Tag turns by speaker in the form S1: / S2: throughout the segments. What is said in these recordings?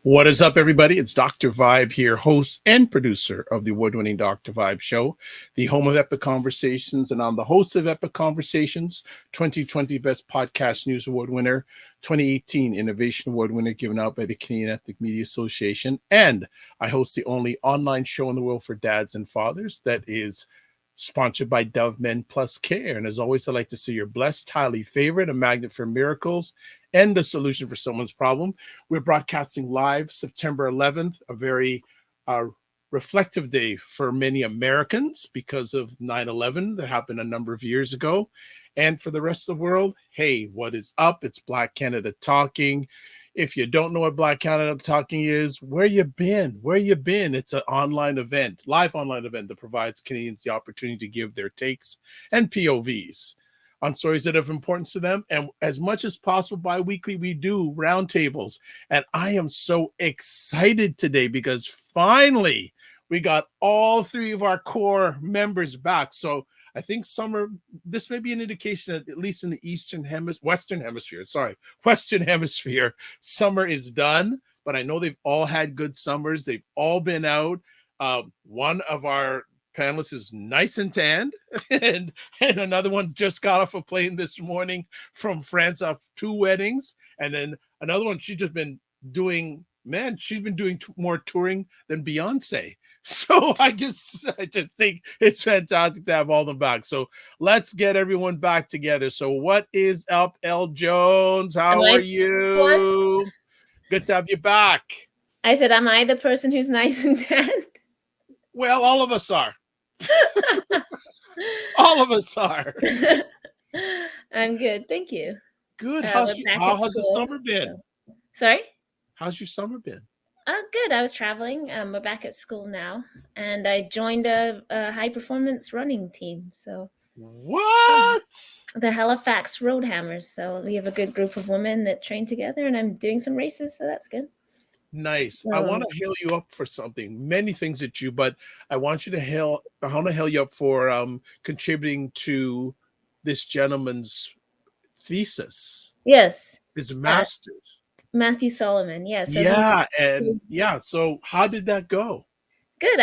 S1: What is up, everybody? It's Dr. Vibe here, host and producer of the award-winning Dr. Vibe Show, the home of Epic Conversations, and I'm the host of Epic Conversations, 2020 Best Podcast News Award winner, 2018 Innovation Award winner given out by the Canadian Ethnic Media Association, and I host the only online show in the world for dads and fathers that is sponsored by Dove Men Plus Care. And as always, I'd like to say you're blessed, highly favored, a magnet for miracles, and a solution for someone's problem. We're broadcasting live September 11th, a very reflective day for many Americans because of 9/11 that happened a number of years ago. And for the rest of the world, hey, what is up? It's Black Canada Talking. If you don't know what Black Canada Talking is, where you been? Where you been? It's an online event, live online event that provides Canadians the opportunity to give their takes and POVs on stories that have importance to them. And as much as possible, bi-weekly, we do roundtables. And I am so excited today because finally we got all three of our core members back. So I think summer, this may be an indication that at least in the Western Hemisphere, summer is done. But I know they've all had good summers. They've all been out. One of our panelists is nice and tanned, and another one just got off a plane this morning from France off 2 weddings, and then another one she's been doing more touring than Beyonce. So I just think it's fantastic to have all of them back. So let's get everyone back together. So what is up, L. Jones? How are you? Good to have you back.
S2: I said, am I the person who's nice and tanned?
S1: Well, all of us are. All of us are.
S2: I'm good, thank you.
S1: Good. How has the summer been?
S2: So. Sorry?
S1: How's your summer been?
S2: Good. I was traveling. We're back at school now, and I joined a high performance running team. So
S1: what?
S2: The Halifax Roadhammers. So we have a good group of women that train together, and I'm doing some races, so that's good.
S1: Nice. I want to hail you up for something. Many things at you, but I want to hail you up for contributing to this gentleman's thesis.
S2: Yes.
S1: His master's.
S2: Matthew Solomon. Yes.
S1: Yeah. So how did that go?
S2: Good.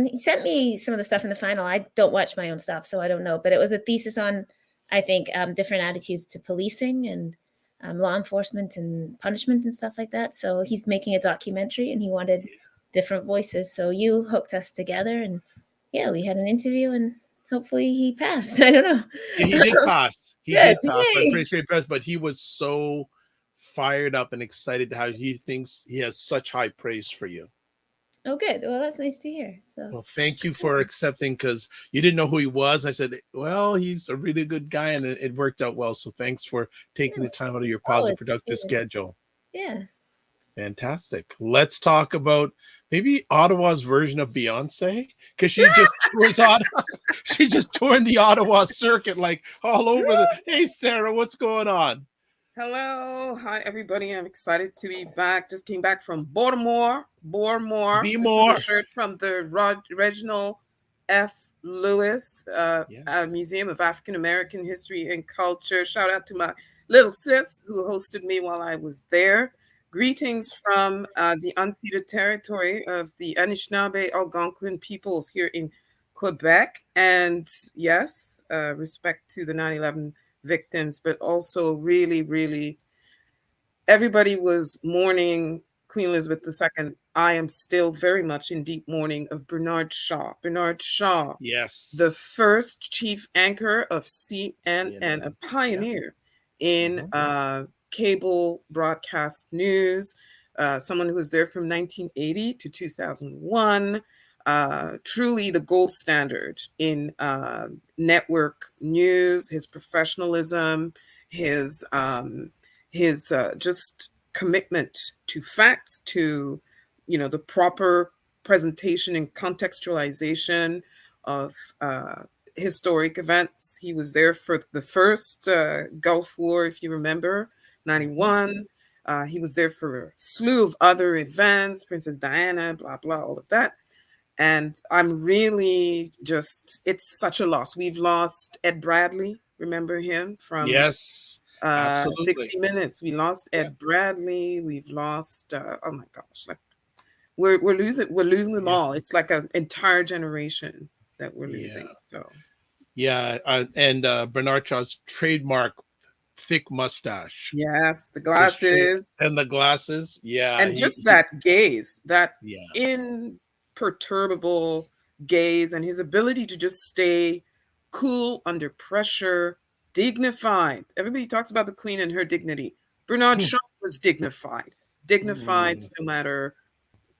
S2: He sent me some of the stuff in the final. I don't watch my own stuff, so I don't know. But it was a thesis on, I think, different attitudes to policing and law enforcement and punishment and stuff like that. So he's making a documentary, and he wanted different voices. So you hooked us together, and yeah, we had an interview, and hopefully he passed. I don't know.
S1: Yeah, he did pass. He did pass. I'm pretty sure he passed, but he was so fired up and excited how he thinks he has such high praise for you.
S2: Oh, good. Well, that's nice to hear. So,
S1: well, thank you for accepting, because you didn't know who he was. I said, well, he's a really good guy, and it worked out well. So thanks for taking the time out of your positive, productive schedule.
S2: Yeah.
S1: Fantastic. Let's talk about maybe Ottawa's version of Beyonce, because she just toured the Ottawa circuit, like all over Hey, Sarah, what's going on?
S3: Hello. Hi, everybody. I'm excited to be back. Just came back from Baltimore.
S1: Be more.
S3: This is a shirt from the Reginald F. Lewis Museum of African American History and Culture. Shout out to my little sis who hosted me while I was there. Greetings from the unceded territory of the Anishinaabe Algonquin peoples here in Quebec. And yes, respect to the 9/11 victims, but also really, really, everybody was mourning Queen Elizabeth II. I am still very much in deep mourning of Bernard Shaw. Bernard Shaw,
S1: yes,
S3: the first chief anchor of CNN, a pioneer in cable broadcast news, someone who was there from 1980 to 2001. Truly the gold standard in network news, his professionalism, his just commitment to facts, to, the proper presentation and contextualization of historic events. He was there for the first Gulf War, if you remember, 91. He was there for a slew of other events, Princess Diana, blah, blah, all of that. And I'm really it's such a loss. We've lost Ed Bradley. Remember him from
S1: Absolutely.
S3: 60 Minutes. We lost Ed Bradley. We've lost. Oh my gosh! Like we're losing them all. It's like an entire generation that we're losing. So.
S1: Yeah, and Bernard Shaw's trademark thick mustache.
S3: Yes, the glasses
S1: and the glasses. Yeah,
S3: and just that gaze, that imperturbable gaze, and his ability to just stay cool under pressure, dignified. Everybody talks about the Queen and her dignity. Bernard Shaw was dignified no matter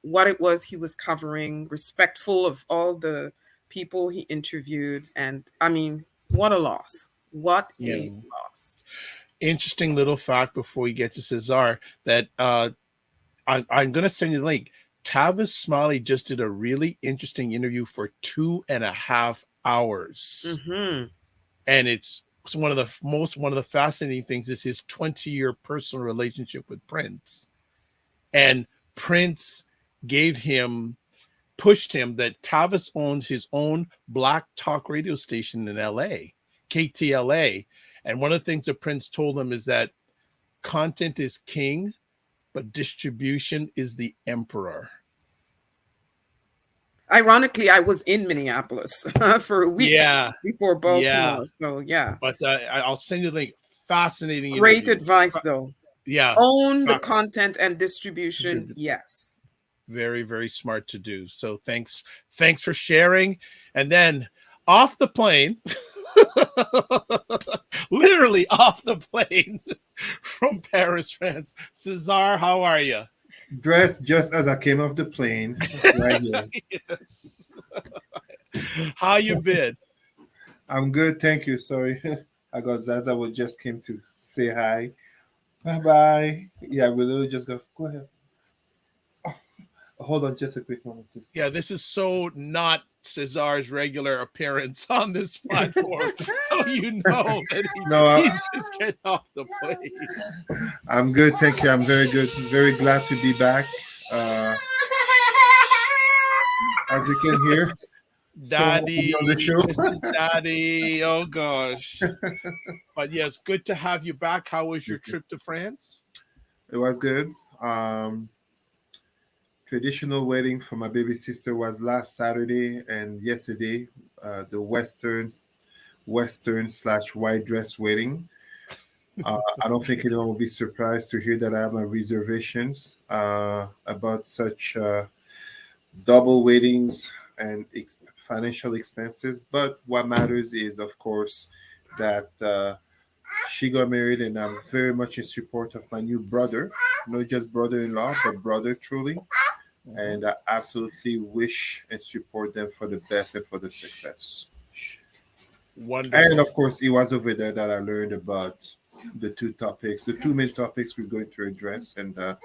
S3: what it was he was covering, respectful of all the people he interviewed. And I mean, what a loss. What a loss.
S1: Interesting little fact before we get to Cesar that I'm going to send you the link. Tavis Smiley just did a really interesting interview for 2.5 hours. And it's one of the fascinating things is his 20-year personal relationship with Prince. And Prince pushed him that Tavis owns his own black talk radio station in LA, KTLA. And one of the things that Prince told him is that content is king, but distribution is the emperor.
S3: Ironically, I was in Minneapolis for a week before Baltimore. So,
S1: But I'll send you the link. Fascinating.
S3: Great advice, though.
S1: Yeah.
S3: Own the content and distribution. Yes.
S1: Very, very smart to do. So thanks for sharing. And then off the plane, literally off the plane from Paris, France. Cesar, how are you?
S4: Dressed just as I came off the plane. Right here.
S1: Yes. How you been?
S4: I'm good, thank you. Sorry, I got Zaza. We just came to say hi. Bye. Yeah, we literally just go ahead. Oh, hold on just a quick moment, please.
S1: Yeah, this is so not Cesar's regular appearance on this platform. So you know that he's just getting off the plane.
S4: I'm good, thank you. I'm very good. Very glad to be back. As you can hear,
S1: Daddy,
S4: on the show.
S1: This is Daddy. Oh gosh. But yes, good to have you back. How was your trip to France?
S4: It was good. Traditional wedding for my baby sister was last Saturday, and yesterday the Western/white dress wedding. I don't think anyone will be surprised to hear that I have my reservations about such double weddings and financial expenses. But what matters is, of course, that she got married, and I'm very much in support of my new brother, not just brother-in-law, but brother truly. And I absolutely wish and support them for the best and for the success.
S1: Wonderful.
S4: And of course, it was over there that I learned about the two main topics we're going to address. And I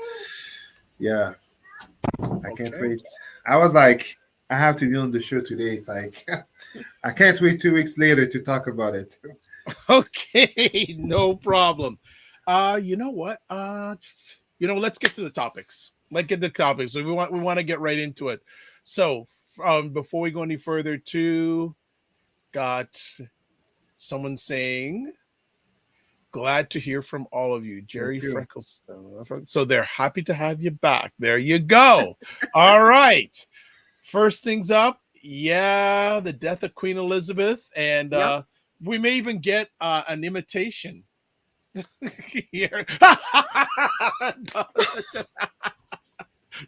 S4: can't wait. I was like, I have to be on the show today. It's like, I can't wait 2 weeks later to talk about it.
S1: Okay, no problem. You know what? Let's get to the topics. Let's get the topics. So we want to get right into it. So before we go any further, got someone saying, glad to hear from all of you. Jerry Frecklestone. So they're happy to have you back. There you go. All right. First things up. Yeah, the death of Queen Elizabeth. And we may even get an imitation here.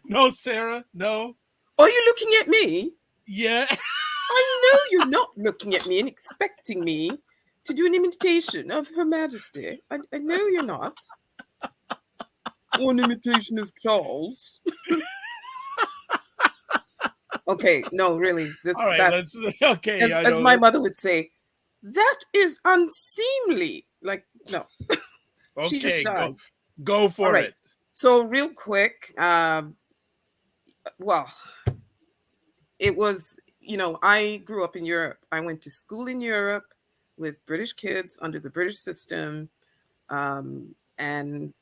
S1: No, Sarah, no.
S3: Are you looking at me?
S1: Yeah.
S3: I know you're not looking at me and expecting me to do an imitation of Her Majesty. I know you're not. Or an imitation of Charles. Okay, no, really. That's
S1: okay.
S3: As my mother would say, that is unseemly. Like, no.
S1: Okay,
S3: she just died.
S1: Go for it.
S3: So real quick, it was, I grew up in Europe. I went to school in Europe with British kids under the British system. And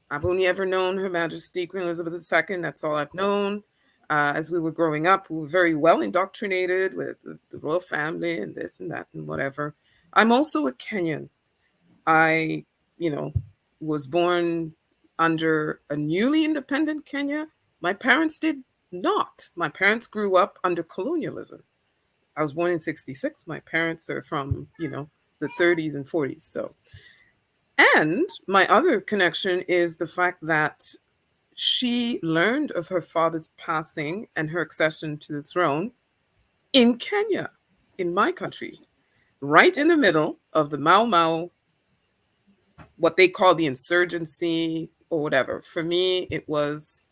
S3: I've only ever known Her Majesty Queen Elizabeth II. That's all I've known. As we were growing up, we were very well indoctrinated with the royal family and this and that and whatever. I'm also a Kenyan. I was born under a newly independent Kenya. My parents did not. My parents grew up under colonialism. I was born in 66. My parents are from, the 30s and 40s. So, and my other connection is the fact that she learned of her father's passing and her accession to the throne in Kenya, in my country, right in the middle of the Mau Mau, what they call the insurgency or whatever. For me, it was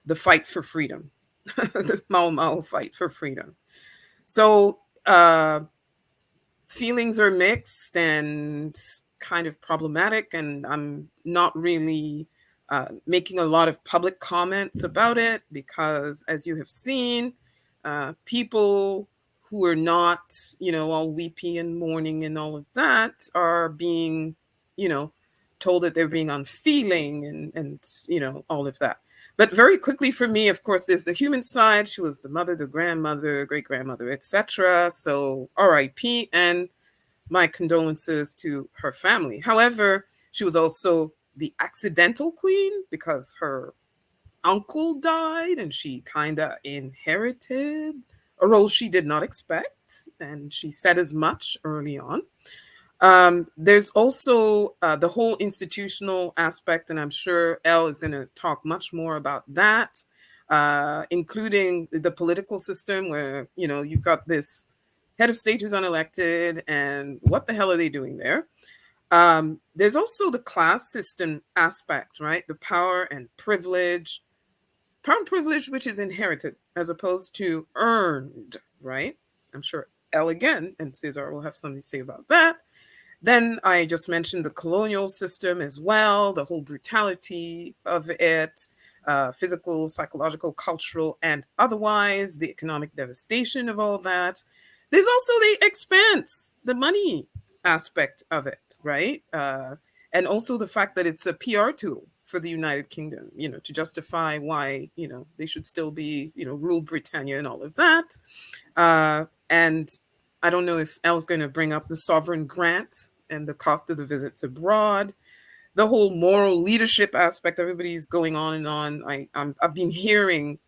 S3: the fight for freedom, the Mau Mau fight for freedom. So feelings are mixed and kind of problematic, and I'm not really making a lot of public comments about it because, as you have seen, people who are not, all weepy and mourning and all of that are being, told that they're being unfeeling and all of that. But very quickly for me, of course, there's the human side. She was the mother, the grandmother, great-grandmother, etc. So RIP, and my condolences to her family. However, she was also the accidental queen because her uncle died and she kind of inherited a role she did not expect. And she said as much early on. There's also the whole institutional aspect, and I'm sure Elle is going to talk much more about that, including the political system where, you've got this head of state who's unelected, and what the hell are they doing there? There's also the class system aspect, right? The power and privilege, which is inherited as opposed to earned, right? I'm sure Elle again and Cesar will have something to say about that. Then I just mentioned the colonial system as well, the whole brutality of it, physical, psychological, cultural, and otherwise, the economic devastation of all that. There's also the expense, the money aspect of it, right? And also the fact that it's a PR tool for the United Kingdom, to justify why, they should still be, rule Britannia and all of that. And I don't know if Elle's going to bring up the sovereign grant and the cost of the visits abroad, the whole moral leadership aspect. Everybody's going on and on. I've been hearing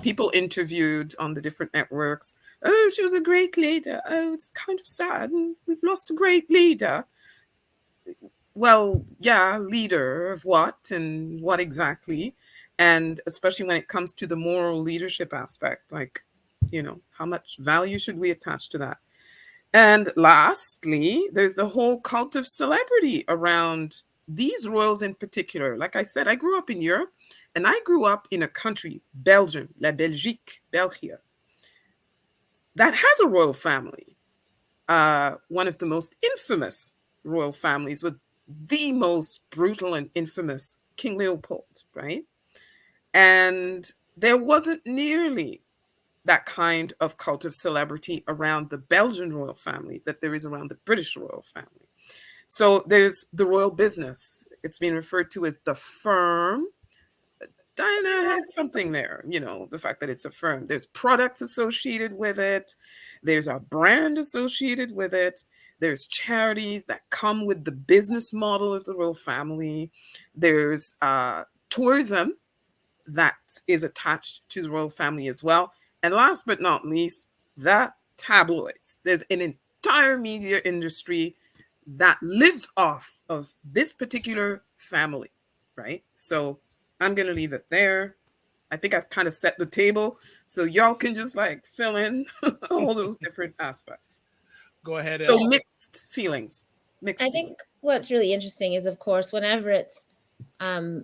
S3: people interviewed on the different networks. Oh, she was a great leader. Oh, it's kind of sad. We've lost a great leader. Well, yeah, leader of what and what exactly? And especially when it comes to the moral leadership aspect, like, how much value should we attach to that? And lastly, there's the whole cult of celebrity around these royals in particular. Like I said, I grew up in Europe, and I grew up in a country, Belgium, La Belgique, Belgium, that has a royal family. One of the most infamous royal families with the most brutal and infamous King Leopold, right? And there wasn't nearly that kind of cult of celebrity around the Belgian royal family that there is around the British royal family. So there's the royal business. It's been referred to as the firm. Diana had something there, the fact that it's a firm. There's products associated with it. There's a brand associated with it. There's charities that come with the business model of the royal family. There's tourism that is attached to the royal family as well. And last but not least, the tabloids. There's an entire media industry that lives off of this particular family, right? So I'm going to leave it there. I think I've kind of set the table, so y'all can just fill in all those different aspects.
S1: Go ahead.
S3: So mixed feelings.
S2: I think what's really interesting is, of course, whenever it's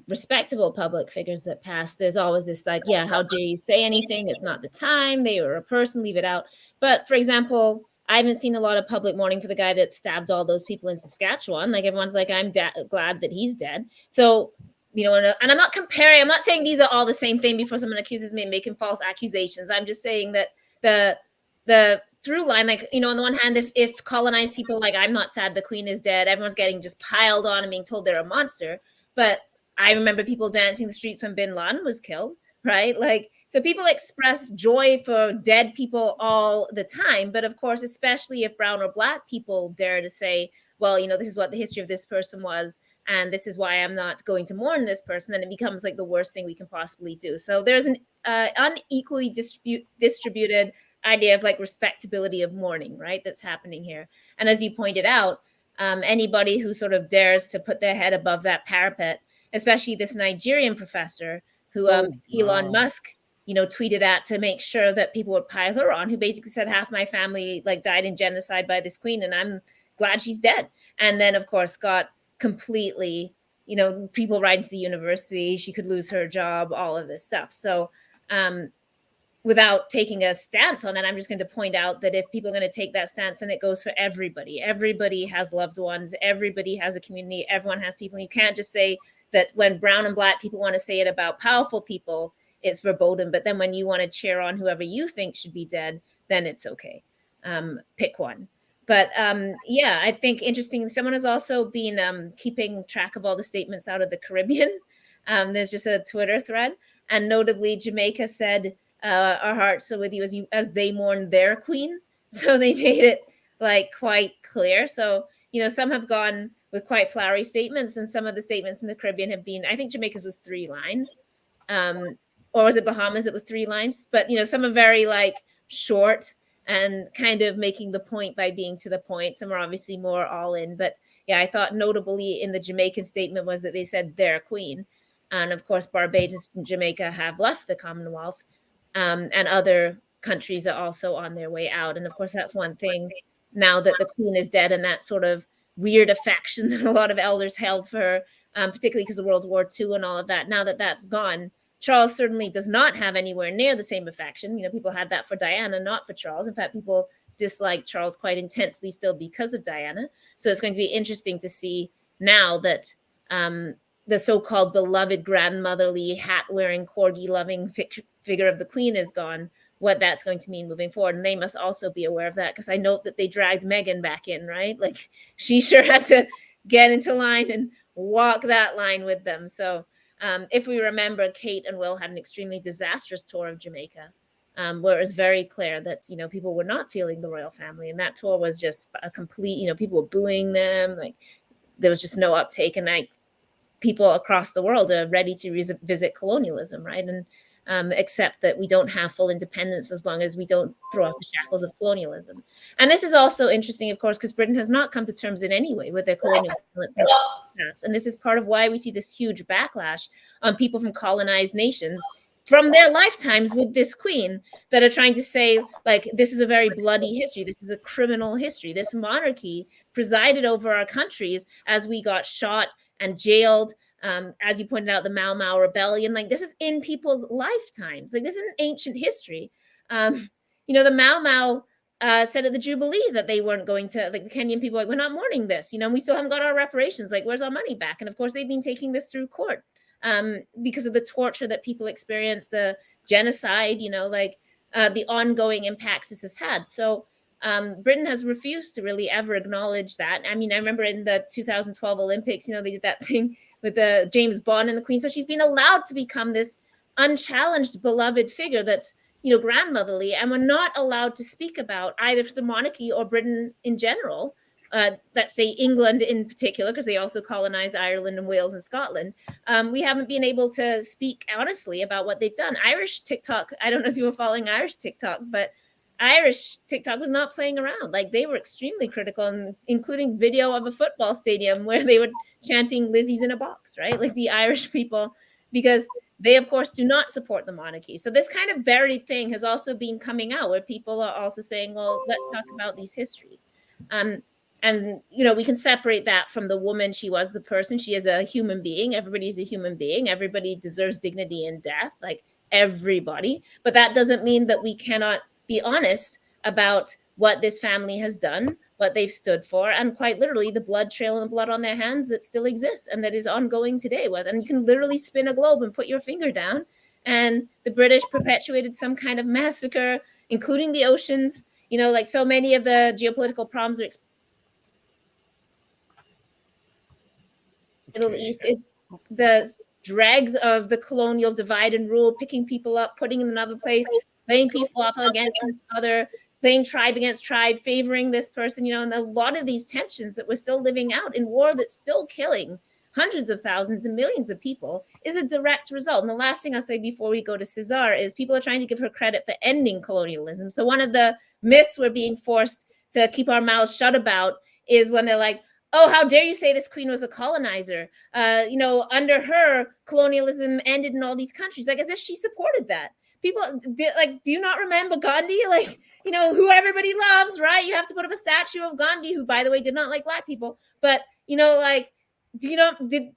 S2: respectable public figures that pass, there's always this yeah, how dare you say anything? It's not the time. They were a person, leave it out. But for example, I haven't seen a lot of public mourning for the guy that stabbed all those people in Saskatchewan. Everyone's I'm glad that he's dead. So, and I'm not comparing, I'm not saying these are all the same thing before someone accuses me of making false accusations. I'm just saying that the through line, on the one hand, if colonized people, I'm not sad the queen is dead, everyone's getting just piled on and being told they're a monster. But I remember people dancing the streets when bin Laden was killed, right? So people express joy for dead people all the time. But of course, especially if brown or black people dare to say, well, this is what the history of this person was, and this is why I'm not going to mourn this person, then it becomes like the worst thing we can possibly do. So there's an unequally distributed idea of like respectability of mourning, right? That's happening here. And as you pointed out, anybody who sort of dares to put their head above that parapet, especially this Nigerian professor who Elon Musk, tweeted at to make sure that people would pile her on, who basically said half my family like died in genocide by this queen, and I'm glad she's dead. And then of course got completely, people riding to the university, she could lose her job, all of this stuff. So without taking a stance on that, I'm just going to point out that if people are going to take that stance, then it goes for everybody. Everybody has loved ones. Everybody has a community. Everyone has people. You can't just say that when brown and black people want to say it about powerful people, it's verboten. But then when you want to cheer on whoever you think should be dead, then it's okay. Pick one. But I think interesting. Someone has also been keeping track of all the statements out of the Caribbean. There's just a Twitter thread. And notably, Jamaica said, our hearts are with you as they mourn their queen. So they made it like quite clear. So, some have gone with quite flowery statements, and some of the statements in the Caribbean have been, I think Jamaica's was 3 lines. Or was it Bahamas? It was 3 lines. But, some are very like short and kind of making the point by being to the point. Some are obviously more all in. But yeah, I thought notably in the Jamaican statement was that they said their queen. And of course, Barbados and Jamaica have left the Commonwealth. And other countries are also on their way out. And of course, that's one thing now that the queen is dead, and that sort of weird affection that a lot of elders held for her, particularly because of World War II and all of that. Now that that's gone, Charles certainly does not have anywhere near the same affection. People had that for Diana, not for Charles. In fact, people dislike Charles quite intensely still because of Diana. So it's going to be interesting to see now that the so-called beloved grandmotherly hat-wearing, corgi-loving figure of the queen is gone, what that's going to mean moving forward. And they must also be aware of that, because I note that they dragged Meghan back in, right? Like, she sure had to get into line and walk that line with them. So if we remember, Kate and Will had an extremely disastrous tour of Jamaica, where it was very clear that, people were not feeling the royal family. And that tour was just a complete, people were booing them. Like, there was just no uptake. And people across the world are ready to revisit colonialism, right? And accept that we don't have full independence as long as we don't throw off the shackles of colonialism. And this is also interesting, of course, because Britain has not come to terms in any way with their colonial past. And this is part of why we see this huge backlash on people from colonized nations from their lifetimes with this queen, that are trying to say, like, this is a very bloody history. This is a criminal history. This monarchy presided over our countries as we got shot and jailed. As you pointed out, the Mau Mau rebellion, like, this is in people's lifetimes. Like, this is an ancient history. The Mau Mau said at the Jubilee that they weren't going to, like, the Kenyan people, like, we're not mourning this, we still haven't got our reparations. Like, where's our money back? And of course, they've been taking this through court because of the torture that people experience, the genocide, the ongoing impacts this has had. So Britain has refused to really ever acknowledge that. I mean, I remember in the 2012 Olympics, they did that thing with the James Bond and the Queen. So she's been allowed to become this unchallenged, beloved figure that's, grandmotherly, and we're not allowed to speak about either the monarchy or Britain in general. Let's say England in particular, because they also colonized Ireland and Wales and Scotland. We haven't been able to speak honestly about what they've done. Irish TikTok, I don't know if you were following Irish TikTok, but Irish TikTok was not playing around. Like, they were extremely critical, and including video of a football stadium where they were chanting Lizzie's in a box, right? Like, the Irish people, because they, of course, do not support the monarchy. So this kind of buried thing has also been coming out, where people are also saying, well, let's talk about these histories. And, we can separate that from the woman. She was the person. She is a human being. Everybody's a human being. Everybody deserves dignity in death, like everybody. But that doesn't mean that we cannot be honest about what this family has done, what they've stood for, and quite literally the blood trail and the blood on their hands that still exists and that is ongoing today. And you can literally spin a globe and put your finger down, and the British perpetuated some kind of massacre, including the oceans. Like, so many of the geopolitical problems are Middle East is the dregs of the colonial divide and rule, picking people up, putting them in another place, playing people up against each other, playing tribe against tribe, favoring this person, and a lot of these tensions that we're still living out in war that's still killing hundreds of thousands and millions of people is a direct result. And the last thing I'll say before we go to Cesar is people are trying to give her credit for ending colonialism. So one of the myths we're being forced to keep our mouths shut about is when they're like, oh, how dare you say this queen was a colonizer? Under her, colonialism ended in all these countries, like as if she supported that. People do you not remember Gandhi? Who everybody loves, right? You have to put up a statue of Gandhi, who, by the way, did not like Black people. But, did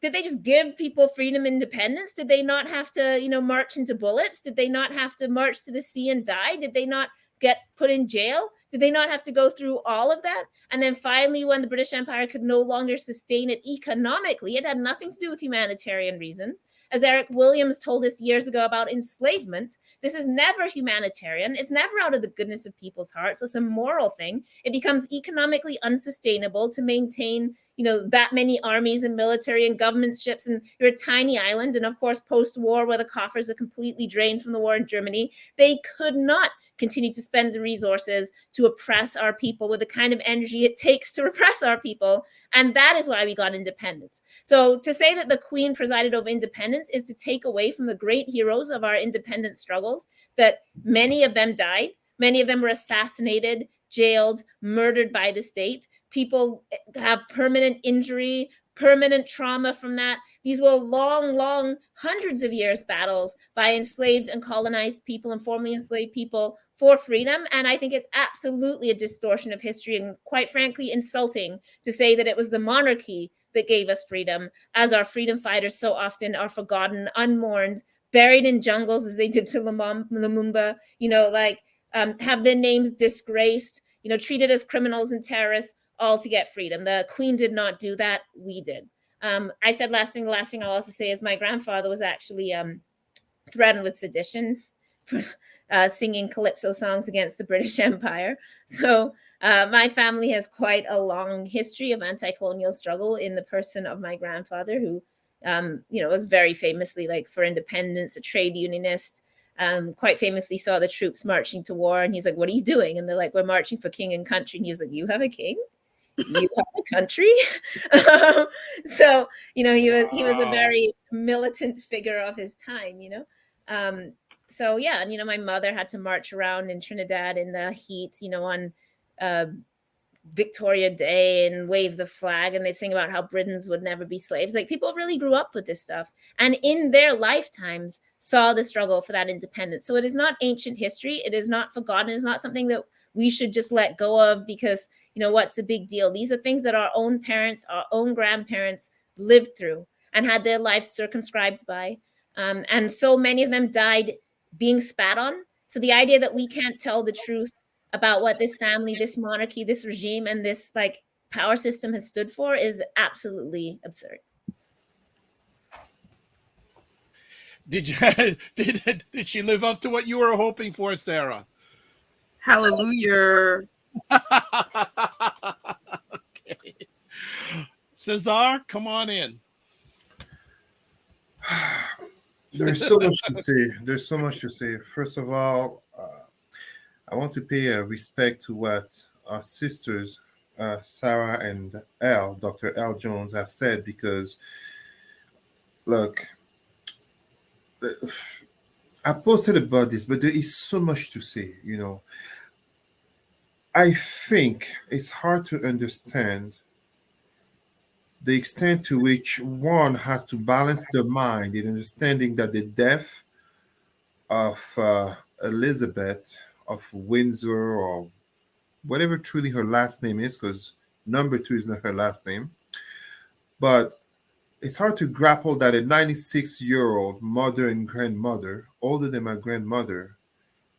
S2: they just give people freedom, independence? Did they not have to, march into bullets? Did they not have to march to the sea and die? Did they not get put in jail? Did they not have to go through all of that? And then finally, when the British Empire could no longer sustain it economically, it had nothing to do with humanitarian reasons. As Eric Williams told us years ago about enslavement, this is never humanitarian. It's never out of the goodness of people's hearts. So it's a moral thing. It becomes economically unsustainable to maintain, that many armies and military and government ships, and you're a tiny island. And of course, post-war, where the coffers are completely drained from the war in Germany, they could not continue to spend the resources to oppress our people with the kind of energy it takes to repress our people. And that is why we got independence. So to say that the Queen presided over independence is to take away from the great heroes of our independence struggles, that many of them died. Many of them were assassinated, jailed, murdered by the state. People have permanent injury, permanent trauma from that. These were long, hundreds of years battles by enslaved and colonized people and formerly enslaved people for freedom. And I think it's absolutely a distortion of history and, quite frankly, insulting to say that it was the monarchy that gave us freedom, as our freedom fighters so often are forgotten, unmourned, buried in jungles as they did to Lumumba, have their names disgraced, treated as criminals and terrorists, all to get freedom. The Queen did not do that. We did. I said last thing. The last thing I'll also say is my grandfather was actually threatened with sedition for singing calypso songs against the British Empire. So my family has quite a long history of anti-colonial struggle in the person of my grandfather, who, was very famously, for independence, a trade unionist. Quite famously saw the troops marching to war, and he's like, "What are you doing?" And they're like, "We're marching for king and country." And he was like, "You have a king? You have a country?" So he was a very militant figure of his time. So yeah, and my mother had to march around in Trinidad in the heat, on Victoria Day, and wave the flag, and they sing about how Britons would never be slaves. Like, people really grew up with this stuff, and in their lifetimes saw the struggle for that independence. So it is not ancient history. It is not forgotten. It's not something that we should just let go of because, what's the big deal? These are things that our own parents, our own grandparents lived through and had their lives circumscribed by. And so many of them died being spat on. So the idea that we can't tell the truth about what this family, this monarchy, this regime, and this power system has stood for is absolutely absurd.
S1: Did she live up to what you were hoping for, Sarah?
S3: Hallelujah.
S1: Okay. Cesar, come on in.
S4: There's so much to say. First of all, I want to pay respect to what our sisters, Sarah and Dr. L. Jones, have said, because, look, I posted about this, but there is so much to say, I think it's hard to understand the extent to which one has to balance the mind in understanding that the death of Elizabeth of Windsor, or whatever truly her last name is, because number 2 is not her last name, but it's hard to grapple that a 96-year-old mother and grandmother, older than my grandmother,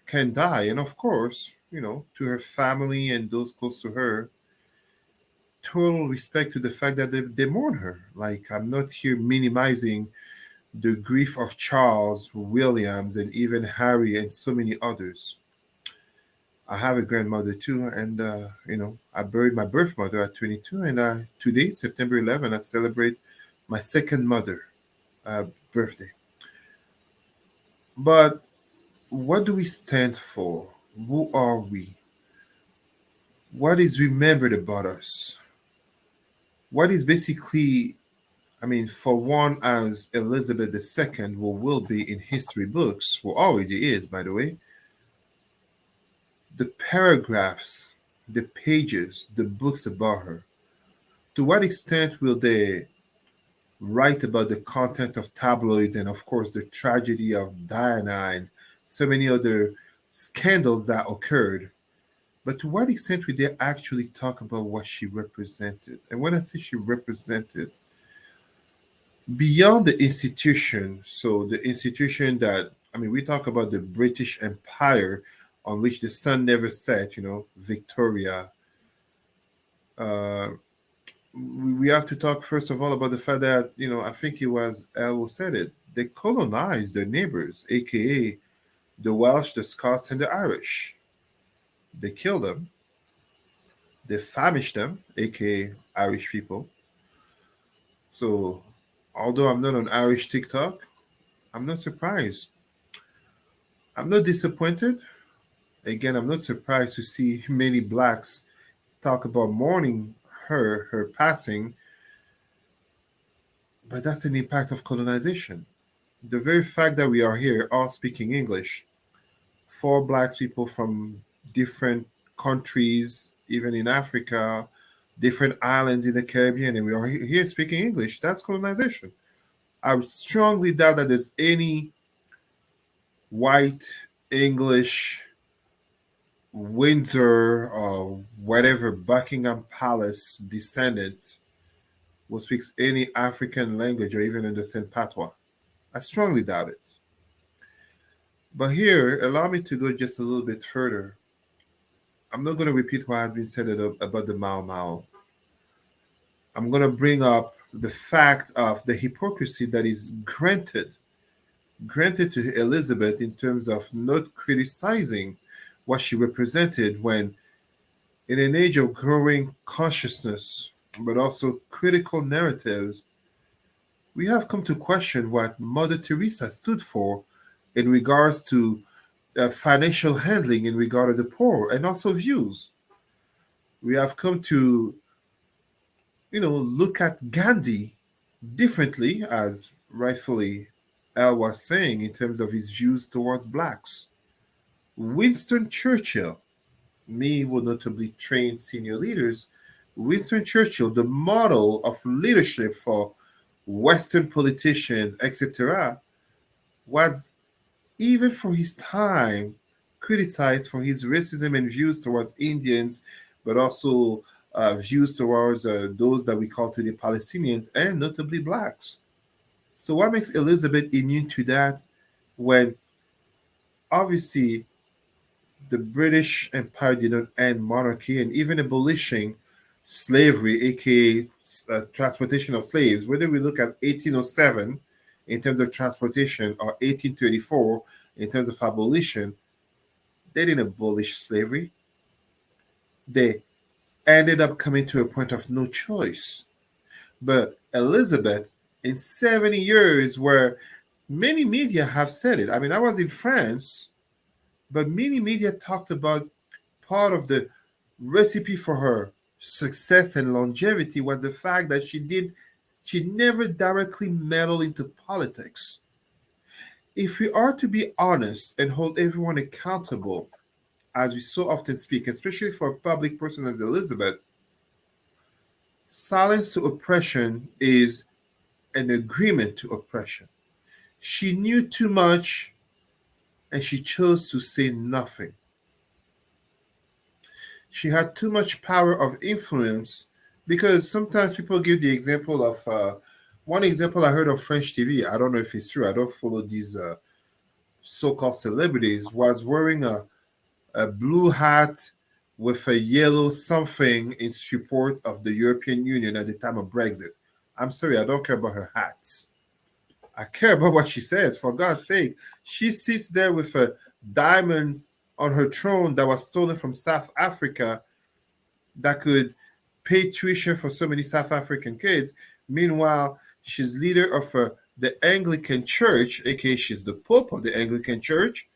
S4: can die. And of course, to her family and those close to her, total respect to the fact that they mourn her. Like, I'm not here minimizing the grief of Charles, Williams, and even Harry and so many others. I have a grandmother too, and I buried my birth mother at 22, and today, September 11, I celebrate my second mother birthday. But what do we stand for? Who are we? What is remembered about us? What is basically I mean, for one as Elizabeth II, who will be in history books, who already is, by the way, the paragraphs, the pages, the books about her, to what extent will they write about the content of tabloids and, of course, the tragedy of Diana and so many other scandals that occurred? But to what extent will they actually talk about what she represented? And when I say she represented, beyond the institution, so the institution that, I mean, we talk about the British Empire on which the sun never set, Victoria. We have to talk first of all about the fact that, I think it was Elle who said it, they colonized their neighbors, aka the Welsh, the Scots, and the Irish. They killed them. They famished them, aka Irish people. So, although I'm not on Irish TikTok, I'm not surprised. I'm not disappointed. Again, I'm not surprised to see many Blacks talk about mourning her passing, but that's an impact of colonization. The very fact that we are here all speaking English, four Black people from different countries, even in Africa, different islands in the Caribbean, and we are here speaking English, that's colonization. I would strongly doubt that there's any white English Windsor or whatever Buckingham Palace descendant who speaks any African language or even understand patois. I strongly doubt it. But here, allow me to go just a little bit further. I'm not going to repeat what has been said about the Mau Mau. I'm going to bring up the fact of the hypocrisy that is granted to Elizabeth in terms of not criticizing what she represented when, in an age of growing consciousness, but also critical narratives, we have come to question what Mother Teresa stood for in regards to financial handling in regard to the poor and also views. We have come to, look at Gandhi differently, as rightfully Al was saying, in terms of his views towards Blacks. Winston Churchill, me will notably train senior leaders, Winston Churchill, the model of leadership for Western politicians, etc., was, even for his time, criticized for his racism and views towards Indians, but also views towards those that we call today Palestinians, and notably Blacks. So what makes Elizabeth immune to that when obviously the British Empire did not end monarchy and even abolishing slavery, aka transportation of slaves, whether we look at 1807 in terms of transportation or 1834 in terms of abolition, they didn't abolish slavery. They ended up coming to a point of no choice. But Elizabeth, in 70 years, where many media have said it, I mean, I was in France, but many media talked about part of the recipe for her success and longevity was the fact that she never directly meddled into politics. If we are to be honest and hold everyone accountable, as we so often speak, especially for a public person as Elizabeth, silence to oppression is an agreement to oppression. She knew too much and she chose to say nothing. She had too much power of influence because sometimes people give the example of one example I heard on French TV. I don't know if it's true. I don't follow these so-called celebrities. Was wearing a blue hat with a yellow something in support of the European Union at the time of Brexit. I'm sorry, I don't care about her hats. I care about what she says. For God's sake, she sits there with a diamond on her throne that was stolen from South Africa that could pay tuition for so many South African kids. Meanwhile, she's leader of the Anglican Church, aka she's the Pope of the Anglican Church,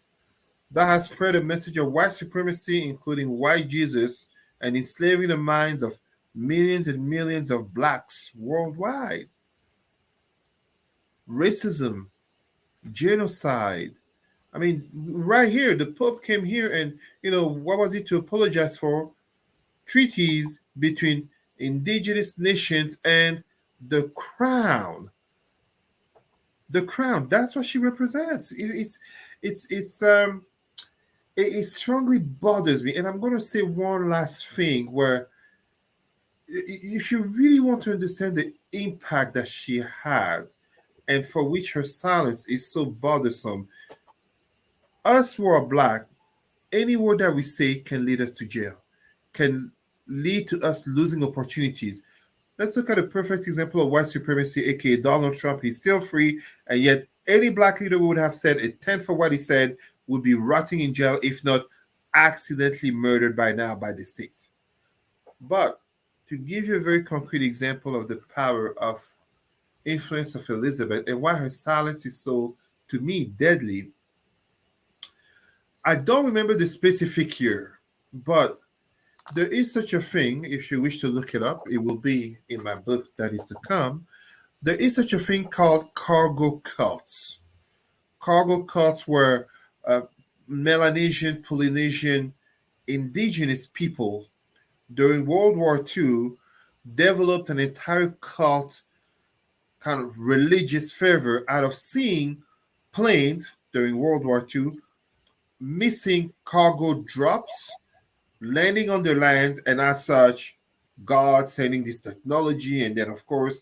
S4: that has spread a message of white supremacy, including white Jesus, and enslaving the minds of millions and millions of Blacks worldwide. racism, genocide. I mean, right here, the Pope came here and, what was it to apologize for? Treaties between indigenous nations and the crown. The crown, that's what she represents. It strongly bothers me. And I'm going to say one last thing where if you really want to understand the impact that she had and for which her silence is so bothersome, us who are Black, any word that we say can lead us to jail, can lead to us losing opportunities. Let's look at a perfect example of white supremacy, aka Donald Trump. He's still free, and yet any Black leader would have said a tenth of what he said would be rotting in jail, if not accidentally murdered by now by the state. But to give you a very concrete example of the power of influence of Elizabeth and why her silence is so, to me, deadly, I don't remember the specific year, but there is such a thing. If you wish to look it up, it will be in my book that is to come. There is such a thing called cargo cults. Cargo cults were Melanesian, Polynesian, indigenous people during World War II developed an entire cult kind of religious fervor out of seeing planes during World War II missing cargo drops, landing on their lands, and as such, God sending this technology, and then, of course,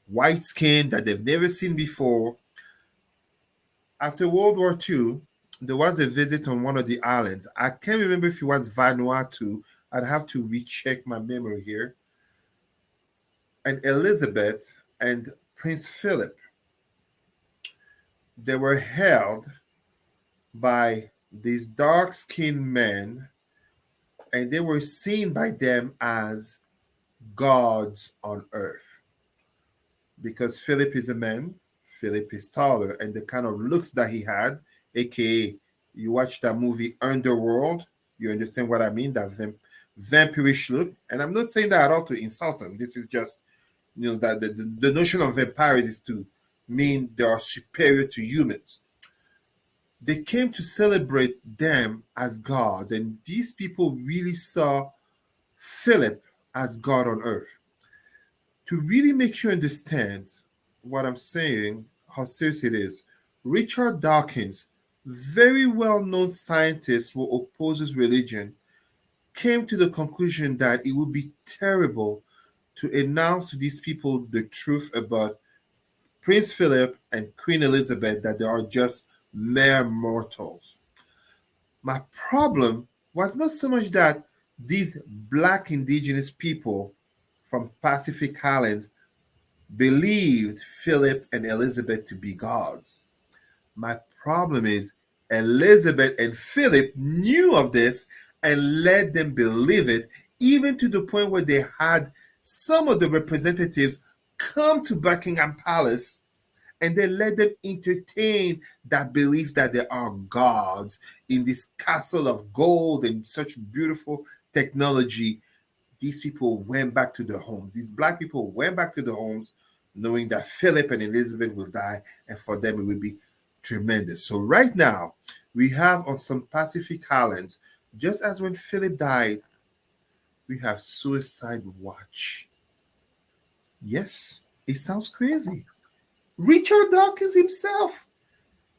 S4: white skin that they've never seen before. After World War II, there was a visit on one of the islands. I can't remember if it was Vanuatu. I'd have to recheck my memory here. And Elizabeth and Prince Philip, they were held by these dark-skinned men, and they were seen by them as gods on earth. Because Philip is a man, Philip is taller, and the kind of looks that he had, aka, you watch that movie Underworld, you understand what I mean, that vampirish look. And I'm not saying that at all to insult them. This is just, that the notion of vampires is to mean they are superior to humans. They came to celebrate them as gods, and these people really saw Philip as God on earth. To really make you understand what I'm saying, how serious it is, Richard Dawkins, very well-known scientist who opposes religion, came to the conclusion that it would be terrible to announce to these people the truth about Prince Philip and Queen Elizabeth, that they are just mere mortals. My problem was not so much that these Black indigenous people from Pacific Islands believed Philip and Elizabeth to be gods. My problem is Elizabeth and Philip knew of this and let them believe it, even to the point where they had some of the representatives come to Buckingham Palace and they let them entertain that belief that they are gods in this castle of gold and such beautiful technology. These people went back to their homes. These Black people went back to their homes knowing that Philip and Elizabeth will die, and for them it will be tremendous. So right now, we have on some Pacific Islands, just as when Philip died, we have suicide watch. Yes, it sounds crazy. Richard Dawkins himself,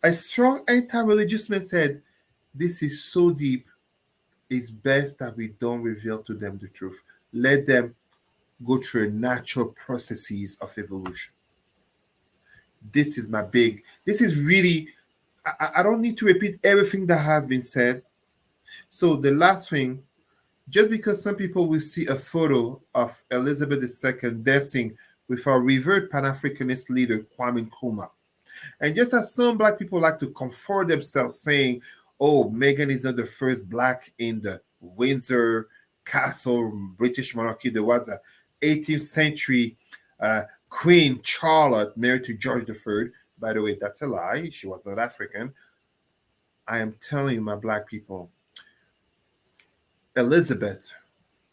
S4: a strong anti-religious man, said, this is so deep, it's best that we don't reveal to them the truth. Let them go through natural processes of evolution. This is really, I don't need to repeat everything that has been said. So the last thing, just because some people will see a photo of Elizabeth II dancing with our revered Pan-Africanist leader, Kwame Nkrumah, and just as some Black people like to comfort themselves saying, oh, Meghan is not the first Black in the Windsor Castle, British monarchy. There was a 18th century Queen Charlotte married to George III. By the way, that's a lie. She was not African. I am telling you, my Black people, Elizabeth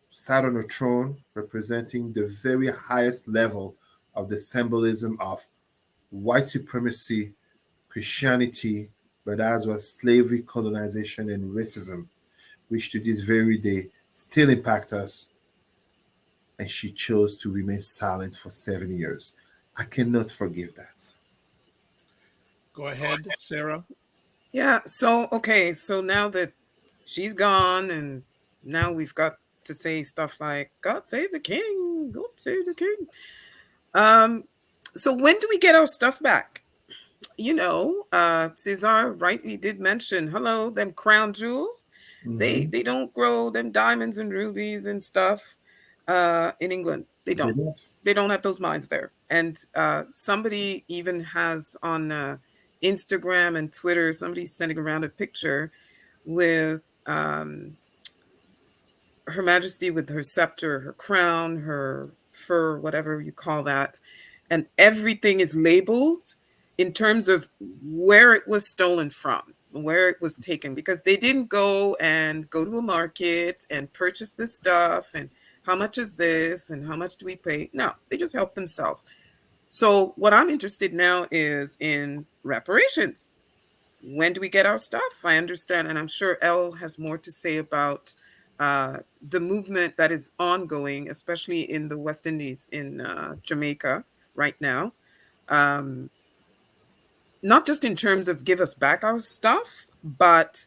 S4: sat on a throne representing the very highest level of the symbolism of white supremacy, Christianity, but as well slavery, colonization, and racism, which to this very day still impact us. And she chose to remain silent for 7 years. I cannot forgive that.
S1: Go ahead, Sarah.
S3: Yeah. So, okay. So now that she's gone, and now we've got to say stuff like, God save the king, God save the king. So when do we get our stuff back? Cesar rightly did mention, hello, them crown jewels.
S4: Mhm.
S3: They don't grow them diamonds and rubies and stuff in England. They don't. They don't have those mines there. And somebody even has on Instagram and Twitter, somebody's sending around a picture with Her Majesty with her scepter, her crown, her fur, whatever you call that. And everything is labeled in terms of where it was stolen from, where it was taken, because they didn't go to a market and purchase this stuff and how much is this and how much do we pay? No, they just helped themselves. So what I'm interested now is in reparations. When do we get our stuff? I understand, and I'm sure Elle has more to say about the movement that is ongoing, especially in the West Indies, in Jamaica right now. Not just in terms of give us back our stuff, but,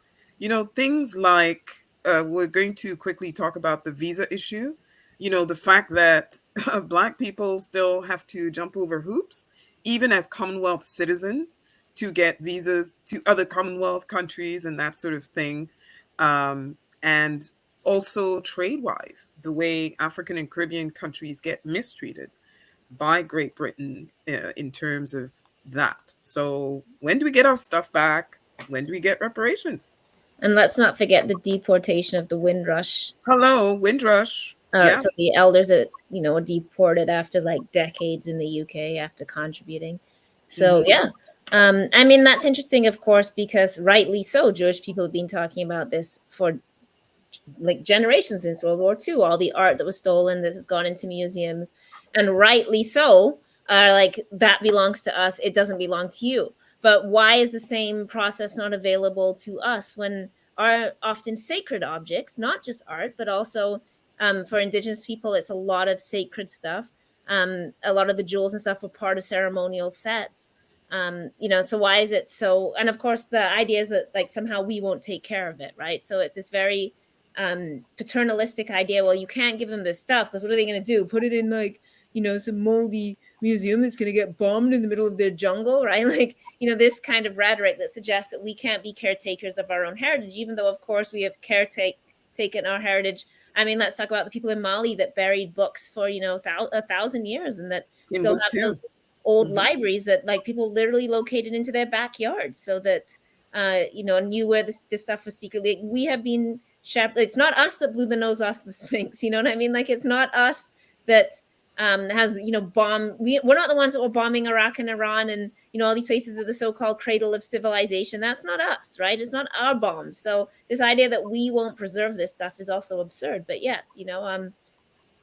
S3: things like we're going to quickly talk about the visa issue. The fact that Black people still have to jump over hoops, even as Commonwealth citizens, to get visas to other Commonwealth countries and that sort of thing. And also trade-wise, the way African and Caribbean countries get mistreated by Great Britain in terms of that. So when do we get our stuff back? When do we get reparations?
S2: And let's not forget the deportation of the Windrush.
S3: Hello, Windrush.
S2: Yes. So the elders that, were deported after like decades in the UK after contributing. So, yeah. That's interesting, of course, because rightly so, Jewish people have been talking about this for like generations since World War II. All the art that was stolen that has gone into museums, and rightly so, like that belongs to us. It doesn't belong to you. But why is the same process not available to us when our often sacred objects, not just art, but also for Indigenous people, it's a lot of sacred stuff. A lot of the jewels and stuff were part of ceremonial sets. So why is it so? And of course, the idea is that like somehow we won't take care of it, right? So it's this very paternalistic idea. Well, you can't give them this stuff because what are they going to do? Put it in like, some moldy museum that's going to get bombed in the middle of their jungle, right? Like, this kind of rhetoric that suggests that we can't be caretakers of our own heritage, even though, of course, we have taken our heritage. Let's talk about the people in Mali that buried books for, 1,000 years and that still have those old libraries that like people literally located into their backyards so that, knew where this stuff was secretly. We have been it's not us that blew the nose off the Sphinx. You know what I mean? Like, it's not us that has, bombed. We're not the ones that were bombing Iraq and Iran and, all these places of the so-called cradle of civilization. That's not us, right? It's not our bombs. So this idea that we won't preserve this stuff is also absurd. But yes,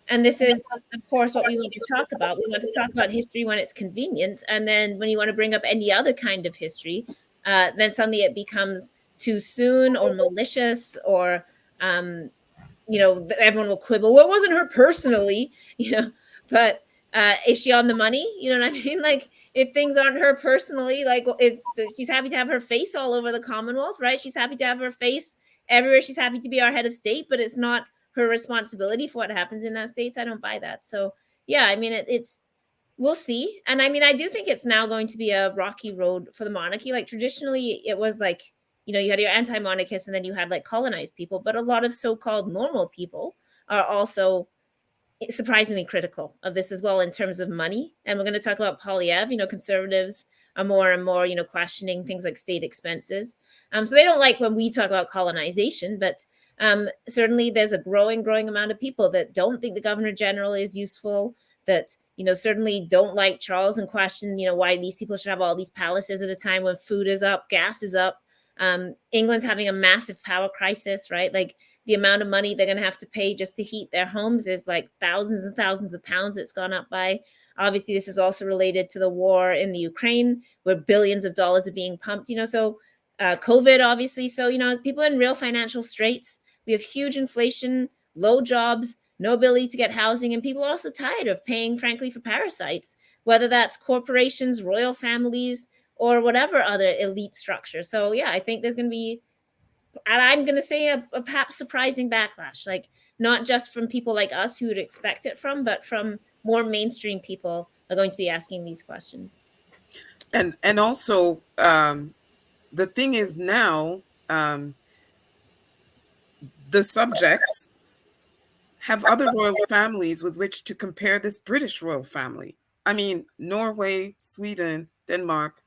S2: and this is, of course, what we want to talk about. We want to talk about history when it's convenient. And then when you want to bring up any other kind of history, then suddenly it becomes too soon or malicious or, everyone will quibble. Well, it wasn't her personally, but is she on the money? You know what I mean? Like, if things aren't her personally, like she's happy to have her face all over the Commonwealth, right? She's happy to have her face everywhere. She's happy to be our head of state, but it's not her responsibility for what happens in that state. So I don't buy that. So yeah, it's we'll see. And I do think it's now going to be a rocky road for the monarchy. Like traditionally it was like, you had your anti-monarchists and then you had like colonized people, but a lot of so-called normal people are also surprisingly critical of this as well in terms of money. And we're going to talk about Poilivere. Conservatives are more and more, questioning things like state expenses. So they don't like when we talk about colonization, but certainly there's a growing amount of people that don't think the Governor General is useful, that, certainly don't like Charles and question, why these people should have all these palaces at a time when food is up, gas is up. England's having a massive power crisis, right? Like the amount of money they're going to have to pay just to heat their homes is like thousands and thousands of pounds it's gone up by. Obviously, this is also related to the war in the Ukraine, where billions of dollars are being pumped, so COVID, obviously. So, people are in real financial straits. We have huge inflation, low jobs, no ability to get housing, and people are also tired of paying, frankly, for parasites, whether that's corporations, royal families, or whatever other elite structure. So, yeah, I think there's going to be, and I'm going to say a perhaps surprising backlash, like not just from people like us who would expect it from, but from more mainstream people are going to be asking these questions.
S3: And also, the thing is now, the subjects have other royal families with which to compare this British royal family. I mean, Norway, Sweden, Denmark,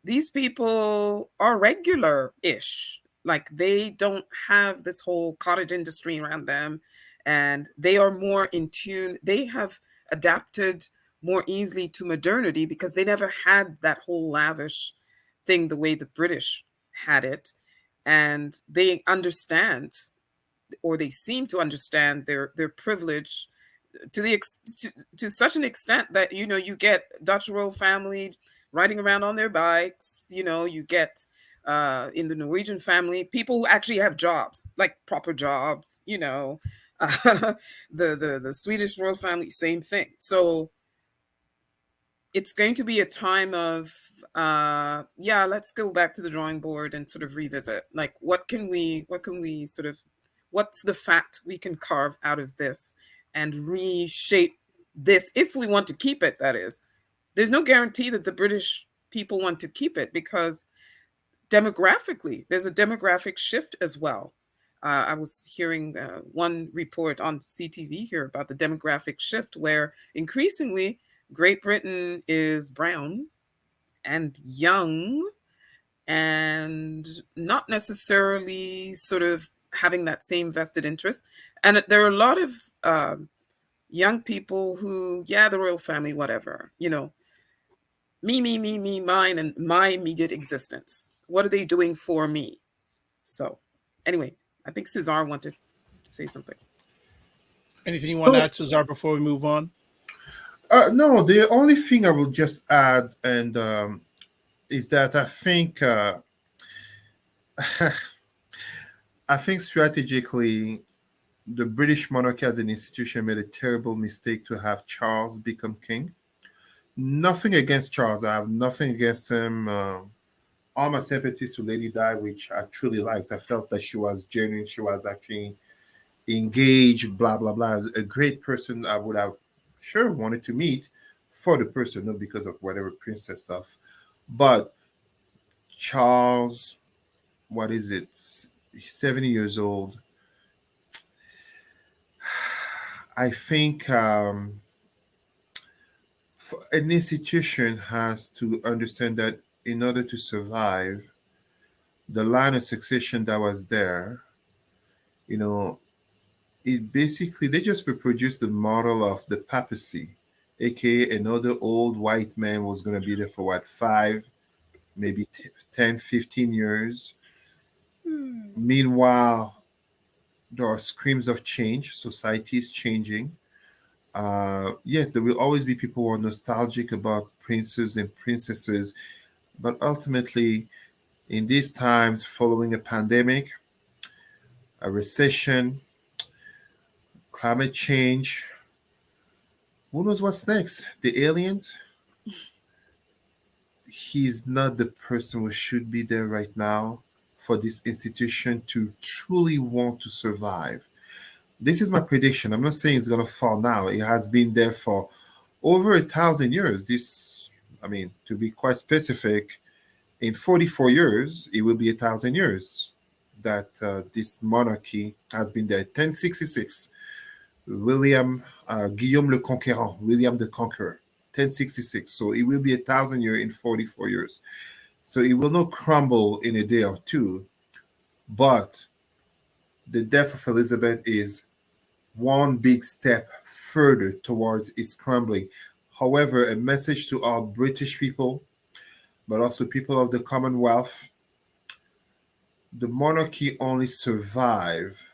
S3: these people are regular-ish. Like, they don't have this whole cottage industry around them, and they are more in tune. They have adapted more easily to modernity because they never had that whole lavish thing the way the British had it. And they understand, or they seem to understand, their privilege to such an extent that you get Dutch royal family riding around on their bikes. You get in the Norwegian family people who actually have jobs, like proper jobs. The Swedish royal family, same thing. So it's going to be a time of let's go back to the drawing board and sort of revisit, like, what can we sort of, what's the fat we can carve out of this and reshape this, if we want to keep it. That is, there's no guarantee that the British people want to keep it, because demographically there's a demographic shift as well. I was hearing one report on CTV here about the demographic shift, where increasingly Great Britain is brown and young and not necessarily sort of having that same vested interest. And there are a lot of young people who, the royal family, whatever, me, mine, and my immediate existence. What are they doing for me? So anyway, I think Cesar wanted to say something.
S1: Anything you want to add, Cesar, before we move on?
S4: No, the only thing I will just add, and is that I think I think strategically, the British monarchy as an institution made a terrible mistake to have Charles become king. Nothing against Charles. I have nothing against him. All my sympathies to Lady Di, which I truly liked. I felt that she was genuine. She was actually engaged, blah, blah, blah. A great person I would have sure wanted to meet for the person, not because of whatever princess stuff. But Charles, what is it? He's 70 years old. I think an institution has to understand that in order to survive, the line of succession that was there, it basically, they just reproduced the model of the papacy, aka another old white man was going to be there for what, 5, maybe 10, 15 years. Meanwhile, there are screams of change. Society is changing. Yes, there will always be people who are nostalgic about princes and princesses, but ultimately, in these times following a pandemic, a recession, climate change, who knows what's next? The aliens? He's not the person who should be there right now for this institution to truly want to survive. This is my prediction. I'm not saying it's going to fall now. It has been there for over 1,000 years. To be quite specific, in 44 years, it will be 1,000 years that this monarchy has been there. 1066, Guillaume le Conquérant, William the Conqueror, 1066. So it will be 1,000 years in 44 years. So it will not crumble in a day or two. But the death of Elizabeth is one big step further towards its crumbling. However, a message to all British people, but also people of the Commonwealth: the monarchy only survive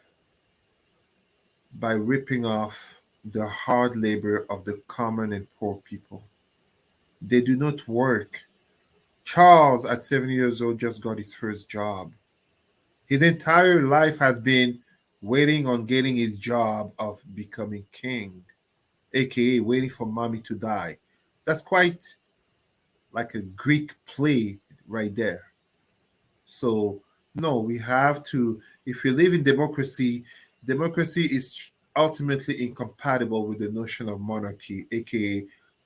S4: by ripping off the hard labor of the common and poor people. They do not work. Charles, at 7 years old, just got his first job. His entire life has been waiting on getting his job of becoming king, aka waiting for mommy to die. That's quite like a Greek play right there. So, no, we have to, if we live in democracy, democracy is ultimately incompatible with the notion of monarchy, aka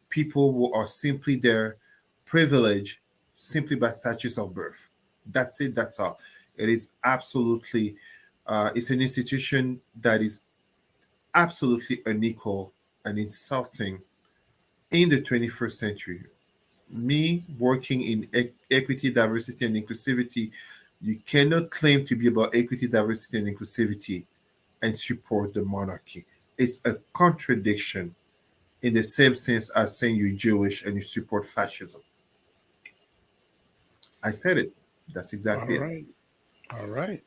S4: people who are simply there, privileged simply by statutes of birth. That's it, that's all. It is absolutely, it's an institution that is absolutely unequal and insulting in the 21st century. Me working in equity, diversity, and inclusivity, you cannot claim to be about equity, diversity, and inclusivity and support the monarchy. It's a contradiction in the same sense as saying you're Jewish and you support fascism. I said it. That's exactly
S1: All
S4: it.
S1: right. All right.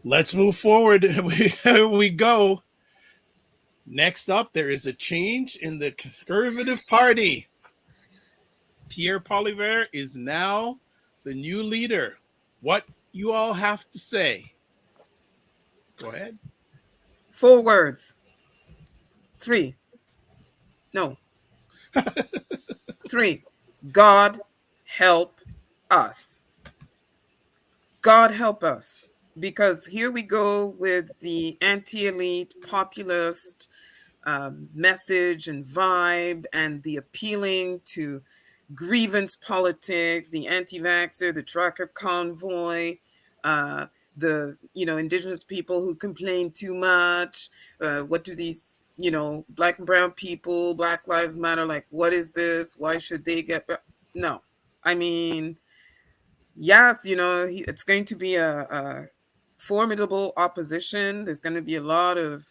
S1: Let's move forward. We go. Next up, there is a change in the Conservative Party. Pierre Poilivere is now the new leader. What you all have to say? Go ahead.
S3: 4 words. 3. No. 3. God help us. God help us. Because here we go with the anti-elite populist message and vibe and the appealing to grievance politics, the anti-vaxxer, the trucker convoy, the indigenous people who complain too much. What do these Black and brown people, Black Lives Matter, like, what is this? Why should they get no? I mean, yes, it's going to be a formidable opposition. There's going to be a lot of,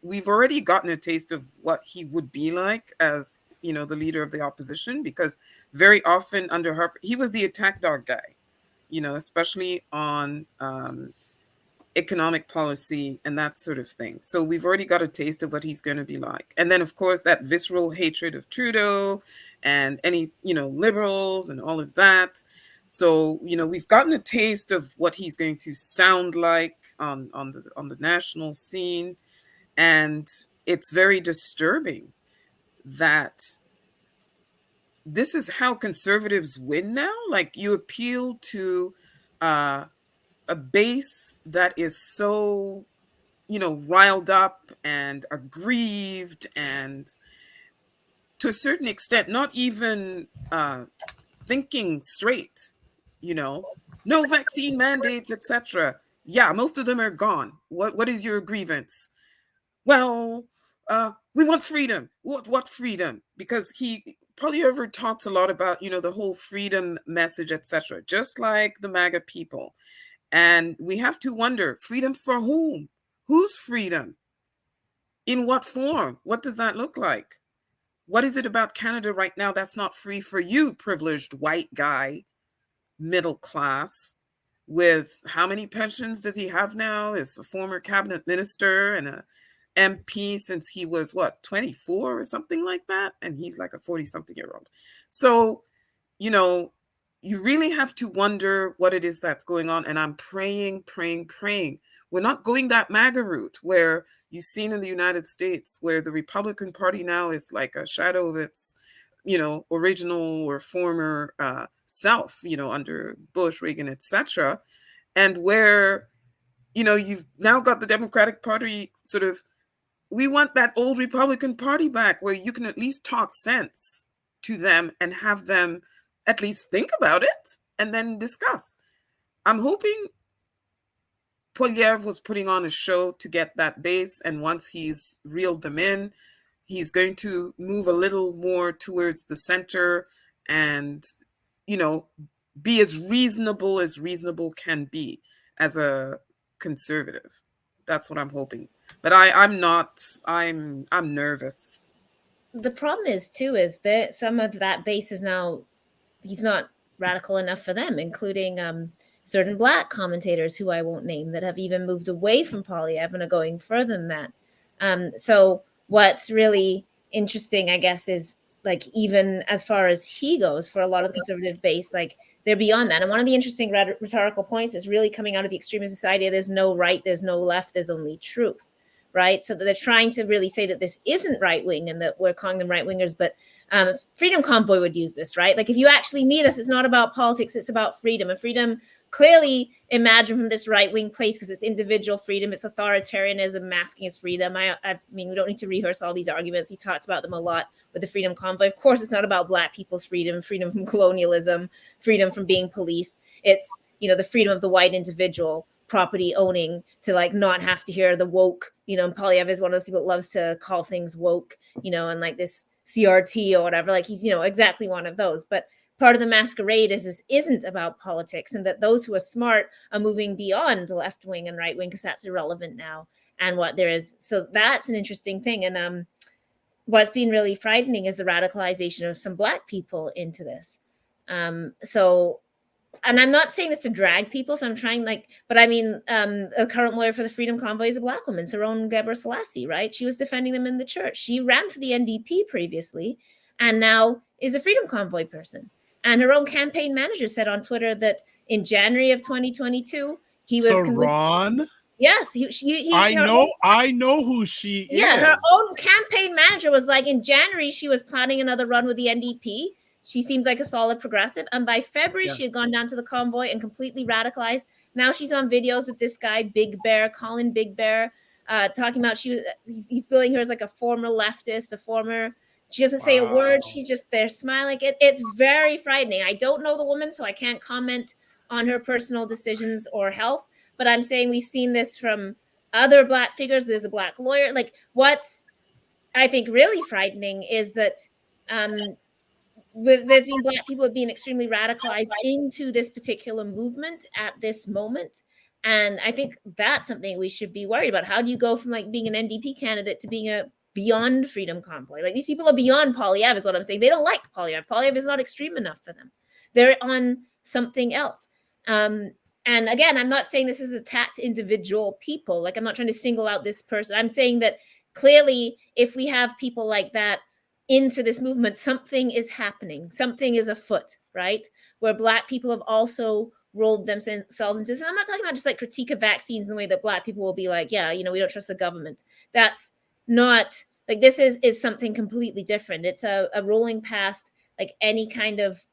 S3: we've already gotten a taste of what he would be like as, the leader of the opposition, because very often under Harper, he was the attack dog guy, especially on economic policy and that sort of thing. So we've already got a taste of what he's going to be like. And then, of course, that visceral hatred of Trudeau and any, liberals and all of that. So, we've gotten a taste of what he's going to sound like on the national scene. And it's very disturbing that this is how conservatives win now. Like, you appeal to a base that is so, riled up and aggrieved and to a certain extent, not even thinking straight, no vaccine mandates, etc. Yeah, most of them are gone. What is your grievance? Well, we want freedom. What freedom? Because he Poilivere talks a lot about, the whole freedom message, etc., just like the MAGA people. And we have to wonder, freedom for whom? Whose freedom? In what form? What does that look like? What is it about Canada right now that's not free for you, privileged white guy, middle class, with how many pensions does he have now? Is a former cabinet minister and a MP since he was 24 or something like that, and he's like a 40-something-year-old. So, you really have to wonder what it is that's going on. And I'm praying. We're not going that MAGA route where you've seen in the United States, where the Republican Party now is like a shadow of its, original or former self, under Bush, Reagan, etc. And where, you've now got the Democratic Party sort of, we want that old Republican Party back where you can at least talk sense to them and have them at least think about it and then discuss. I'm hoping Poilivere was putting on a show to get that base, and once he's reeled them in, he's going to move a little more towards the center and, be as reasonable can be as a conservative. That's what I'm hoping. But I'm nervous.
S2: The problem is that some of that base is now, he's not radical enough for them, including certain Black commentators who I won't name that have even moved away from Poilivere and are going further than that. So what's really interesting, I guess, is like, even as far as he goes, for a lot of the conservative base, like they're beyond that. And one of the interesting rhetorical points is really coming out of the extremist society. There's no right, there's no left, there's only truth, right? So that they're trying to really say that this isn't right wing and that we're calling them right wingers. But Freedom Convoy would use this, right? Like, if you actually meet us, it's not about politics, it's about freedom. And freedom clearly imagined from this right wing place, because it's individual freedom, it's authoritarianism masking as freedom. I mean, we don't need to rehearse all these arguments. He talked about them a lot with the Freedom Convoy. Of course, it's not about Black people's freedom, freedom from colonialism, freedom from being policed. It's, you know, the freedom of the white individual, property owning, to like not have to hear the woke, you know. And Poilivere is one of those people that loves to call things woke, you know, and like this CRT or whatever. Like, he's, you know, exactly one of those. But part of the masquerade is this isn't about politics, and that those who are smart are moving beyond left wing and right wing, because that's irrelevant now. And what there is, so that's an interesting thing. And what's been really frightening is the radicalization of some Black people into this. So, and I'm not saying this to drag people, so I'm trying, like, but I mean, a current lawyer for the Freedom Convoy is a Black woman, Sarah Onyango, right? She was defending them in the church. She ran for the NDP previously, and now is a Freedom Convoy person. And her own campaign manager said on Twitter that in January of 2022, he was
S1: Ron.
S2: Yes,
S1: I know who she is.
S2: Yeah, her own campaign manager was like, in January, she was planning another run with the NDP. She seemed like a solid progressive. And by February, she had gone down to the convoy and completely radicalized. Now she's on videos with this guy, Big Bear, Colin Big Bear, talking about he's billing her as like a former leftist, she doesn't say a word. She's just there smiling. It's very frightening. I don't know the woman, so I can't comment on her personal decisions or health. But I'm saying we've seen this from other Black figures. There's a Black lawyer. Like, what's, I think, really frightening is that there's been Black people being extremely radicalized into this particular movement at this moment. And I think that's something we should be worried about. How do you go from like being an NDP candidate to being a beyond Freedom Convoy? Like, these people are beyond Poilivere is what I'm saying. They don't like Poilivere. Poilivere is not extreme enough for them. They're on something else. And again, I'm not saying this is attacked individual people. Like, I'm not trying to single out this person. I'm saying that clearly, if we have people like that into this movement, something is happening. Something is afoot, right? Where Black people have also rolled themselves into this. And I'm not talking about just like critique of vaccines in the way that Black people will be like, yeah, you know, we don't trust the government. That's not, like, this is something completely different. It's a rolling past like any kind of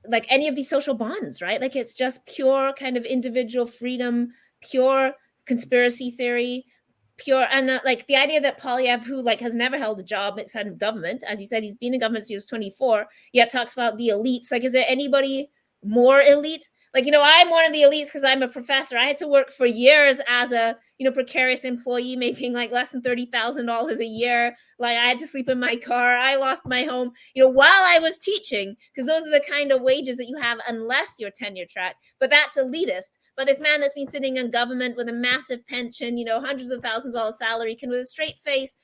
S2: like any of these social bonds, right? Like, it's just pure kind of individual freedom, pure conspiracy theory, pure, and like the idea that Poilivere, who like has never held a job outside of government, as you said, he's been in government since he was 24, yet talks about the elites. Like, is there anybody more elite? Like, you know, I'm one of the elites because I'm a professor. I had to work for years as a, you know, precarious employee making like less than $30,000 a year. Like, I had to sleep in my car. I lost my home, you know, while I was teaching, because those are the kind of wages that you have unless you're tenure track. But that's elitist. But this man that's been sitting in government with a massive pension, you know, hundreds of thousands of dollars salary, can with a straight face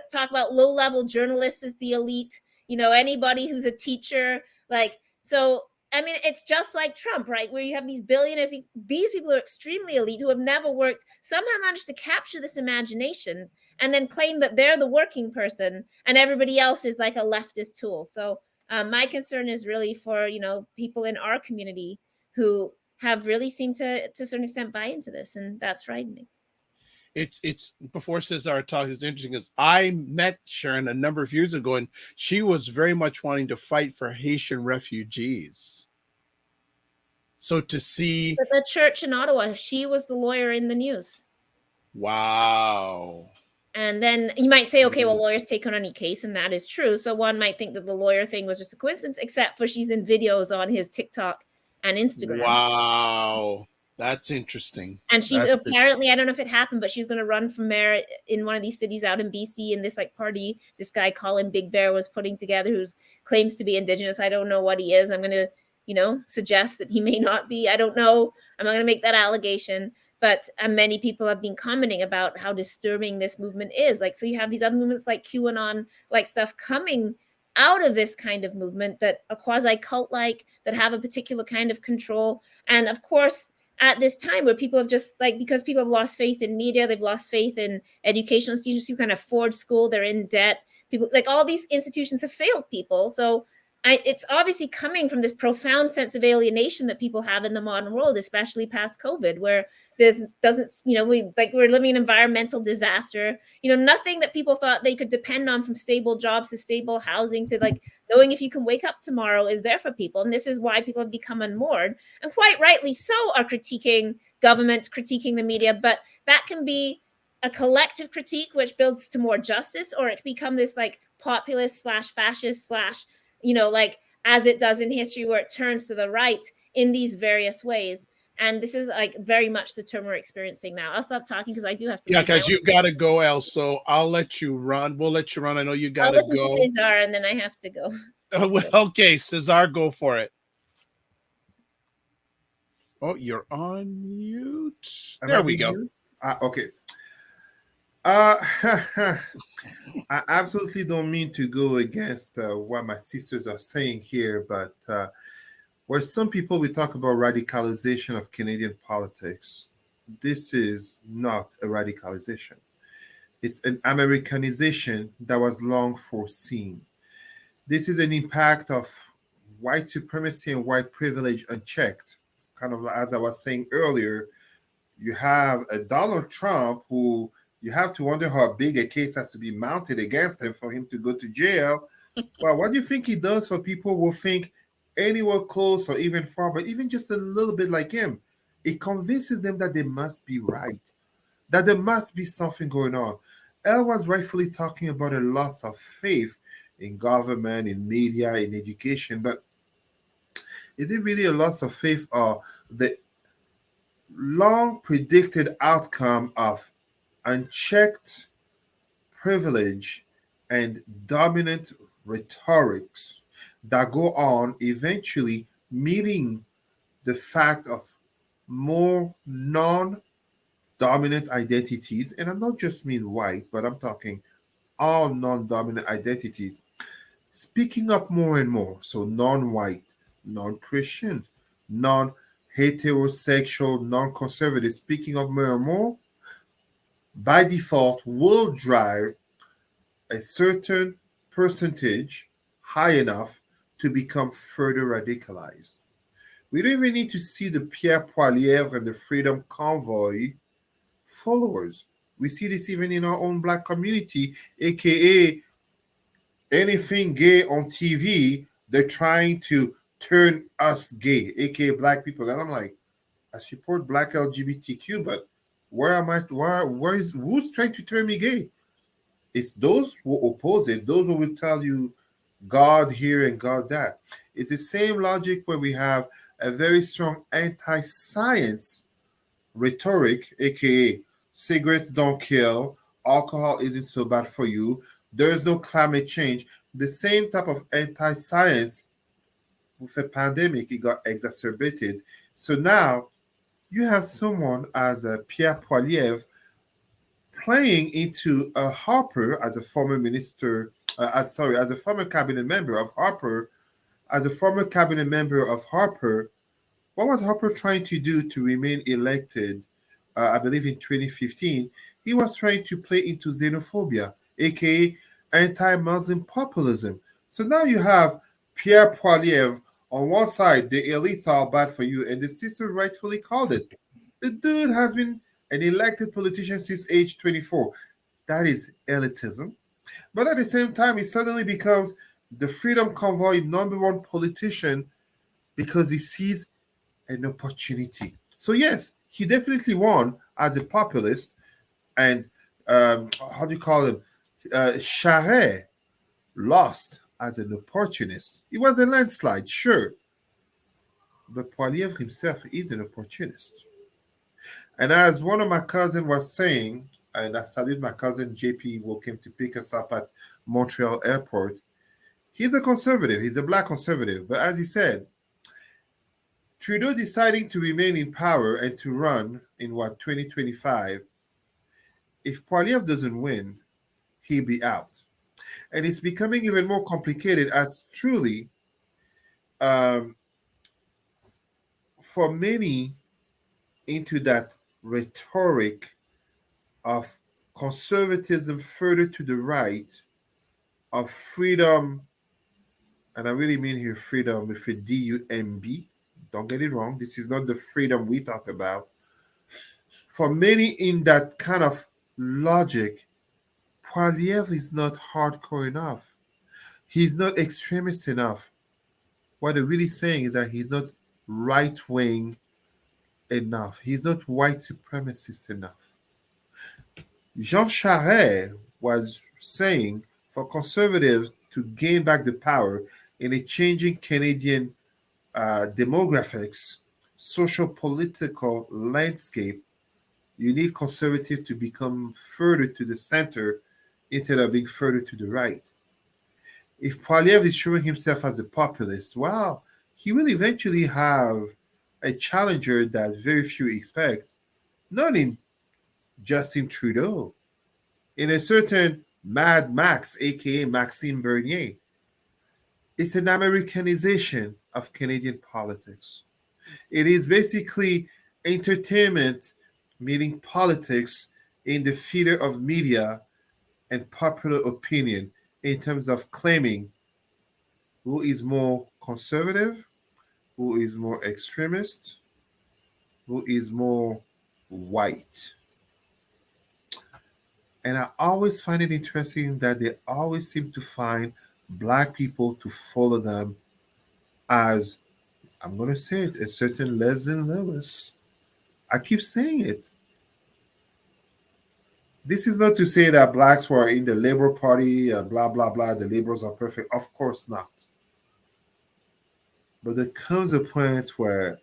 S2: talk about low-level journalists as the elite, you know, anybody who's a teacher. Like, so I mean, it's just like Trump, right? Where you have these billionaires, these people are extremely elite who have never worked, somehow managed to capture this imagination and then claim that they're the working person and everybody else is like a leftist tool. So my concern is really for, you know, people in our community who have really seemed to a certain extent buy into this, and that's frightening.
S1: It's before Cesar talks, it's interesting because I met Sharon a number of years ago, and she was very much wanting to fight for Haitian refugees. So to see
S2: the church in Ottawa, she was the lawyer in the news.
S1: Wow.
S2: And then you might say, okay, well, lawyers take on any case, and that is true. So one might think that the lawyer thing was just a coincidence, except for she's in videos on his TikTok and Instagram.
S1: Wow. That's interesting.
S2: And she's apparently, I don't know if it happened, but she's going to run for mayor in one of these cities out in BC. And this like party, this guy Colin Big Bear was putting together, who claims to be Indigenous. I don't know what he is. I'm going to, you know, suggest that he may not be. I don't know. I'm not going to make that allegation. But many people have been commenting about how disturbing this movement is. Like, so you have these other movements like QAnon, like stuff coming out of this kind of movement that are quasi-cult-like, that have a particular kind of control. And of course, at this time where people have just like, because people have lost faith in media, they've lost faith in educational institutions, who can't afford school, they're in debt. People, like all these institutions have failed people. So it's obviously coming from this profound sense of alienation that people have in the modern world, especially past COVID, where this doesn't, we're living in environmental disaster, nothing that people thought they could depend on, from stable jobs to stable housing to like knowing if you can wake up tomorrow, is there for people. And this is why people have become unmoored, and quite rightly so are critiquing government, critiquing the media. But that can be a collective critique which builds to more justice, or it can become this like populist / fascist / like as it does in history, where it turns to the right in these various ways. And this is like very much the term we're experiencing now. I'll stop talking because I do have to.
S1: Yeah, because you've got to go, El. So I'll let you run. We'll let you run. I know you got to go.
S2: I'll listen to Cesar and then I have to go.
S1: Okay, Cesar, go for it. Oh, you're on mute. There we go.
S4: Okay. I absolutely don't mean to go against what my sisters are saying here, but where some people we talk about radicalization of Canadian politics, this is not a radicalization. It's an Americanization that was long foreseen. This is an impact of white supremacy and white privilege unchecked. Kind of as I was saying earlier, you have a Donald Trump who you have to wonder how big a case has to be mounted against him for him to go to jail. Well, what do you think he does for people who think anywhere close or even far, but even just a little bit like him? It convinces them that they must be right, that there must be something going on. Elle was rightfully talking about a loss of faith in government, in media, in education, but is it really a loss of faith or the long predicted outcome of unchecked privilege and dominant rhetorics that go on, eventually meeting the fact of more non-dominant identities? And I'm not just mean white, but I'm talking all non-dominant identities speaking up more and more. So non-white, non-Christian, non-heterosexual, non-conservative speaking up more and more, by default will drive a certain percentage high enough to become further radicalized. We don't even need to see the Pierre Poilivere and the Freedom Convoy followers. We see this even in our own Black community, aka anything gay on TV, they're trying to turn us gay, aka Black people. And I'm like, I support Black LGBTQ, but who's trying to turn me gay? It's those who oppose it, those who will tell you God here and God that. It's the same logic where we have a very strong anti-science rhetoric, aka cigarettes don't kill, alcohol isn't so bad for you, there's no climate change. The same type of anti-science with a pandemic, it got exacerbated. So now you have someone as Pierre Poilivere playing into Harper as a former minister, as a former cabinet member of Harper. As a former cabinet member of Harper, what was Harper trying to do to remain elected? I believe in 2015, he was trying to play into xenophobia, aka anti-Muslim populism. So now you have Pierre Poilivere on one side, the elites are bad for you, and the sister rightfully called it. The dude has been an elected politician since age 24. That is elitism. But at the same time, he suddenly becomes the Freedom Convoy #1 politician because he sees an opportunity. So yes, he definitely won as a populist, and how do you call him? Charest lost as an opportunist. It was a landslide, sure, but Poilivre himself is an opportunist. And as one of my cousins was saying, and I salute my cousin JP who came to pick us up at Montreal Airport, he's a conservative. He's a Black conservative. But as he said, Trudeau deciding to remain in power and to run in 2025, if Poilivre doesn't win, he'll be out. And it's becoming even more complicated as truly, for many into that rhetoric of conservatism further to the right, of freedom, and I really mean here freedom with a D-U-M-B. Don't get it wrong. This is not the freedom we talk about. For many in that kind of logic, Poiliev is not hardcore enough. He's not extremist enough. What they're really saying is that he's not right-wing enough. He's not white supremacist enough. Jean Charest was saying for conservatives to gain back the power in a changing Canadian demographics, social political landscape, you need conservatives to become further to the center instead of being further to the right. If Poiliev is showing himself as a populist, well, he will eventually have a challenger that very few expect, not in Justin Trudeau, in a certain Mad Max, aka Maxime Bernier. It's an Americanization of Canadian politics. It is basically entertainment meeting politics in the theater of media and popular opinion in terms of claiming who is more conservative, who is more extremist, who is more white. And I always find it interesting that they always seem to find Black people to follow them as, I'm going to say it, a certain Leslie Lewis. I keep saying it. This is not to say that Blacks who are in the Labour Party, blah, blah, blah, the Liberals are perfect. Of course not. But there comes a point where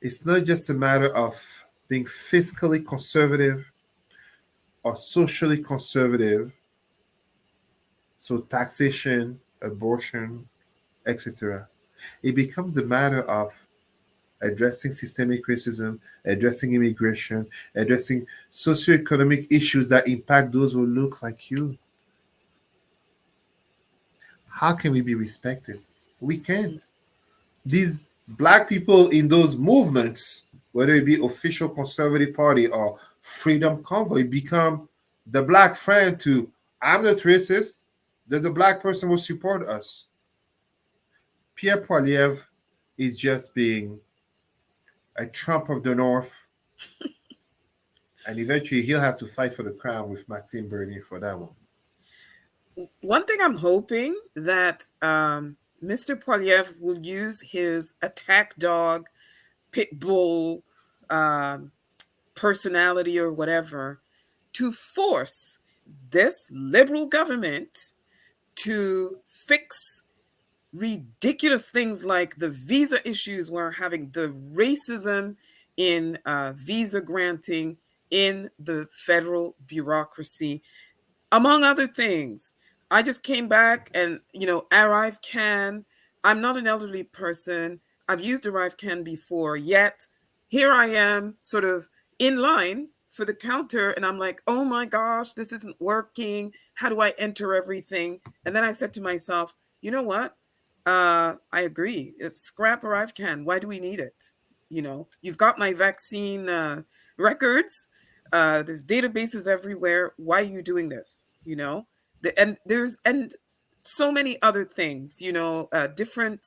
S4: it's not just a matter of being fiscally conservative or socially conservative, so taxation, abortion, etc. It becomes a matter of addressing systemic racism, addressing immigration, addressing socioeconomic issues that impact those who look like you. How can we be respected? We can't. These Black people in those movements, whether it be official Conservative Party or Freedom Convoy, become the Black friend to, I'm not racist, there's a Black person who support us. Pierre Poiliev is just being a Trump of the North, and eventually he'll have to fight for the crown with Maxime Bernier for that one.
S3: One thing I'm hoping that Mr. Poiliev will use his attack dog, pit bull personality or whatever to force this liberal government to fix ridiculous things like the visa issues we're having, the racism in visa granting in the federal bureaucracy, among other things. I just came back and, ArriveCan. I'm not an elderly person. I've used ArriveCan before, yet here I am sort of in line for the counter and I'm like, oh my gosh, this isn't working. How do I enter everything? And then I said to myself, you know what? I agree. It's scrap ArriveCan. Why do we need it? You've got my vaccine records. There's databases everywhere. Why are you doing this? And so many other things, different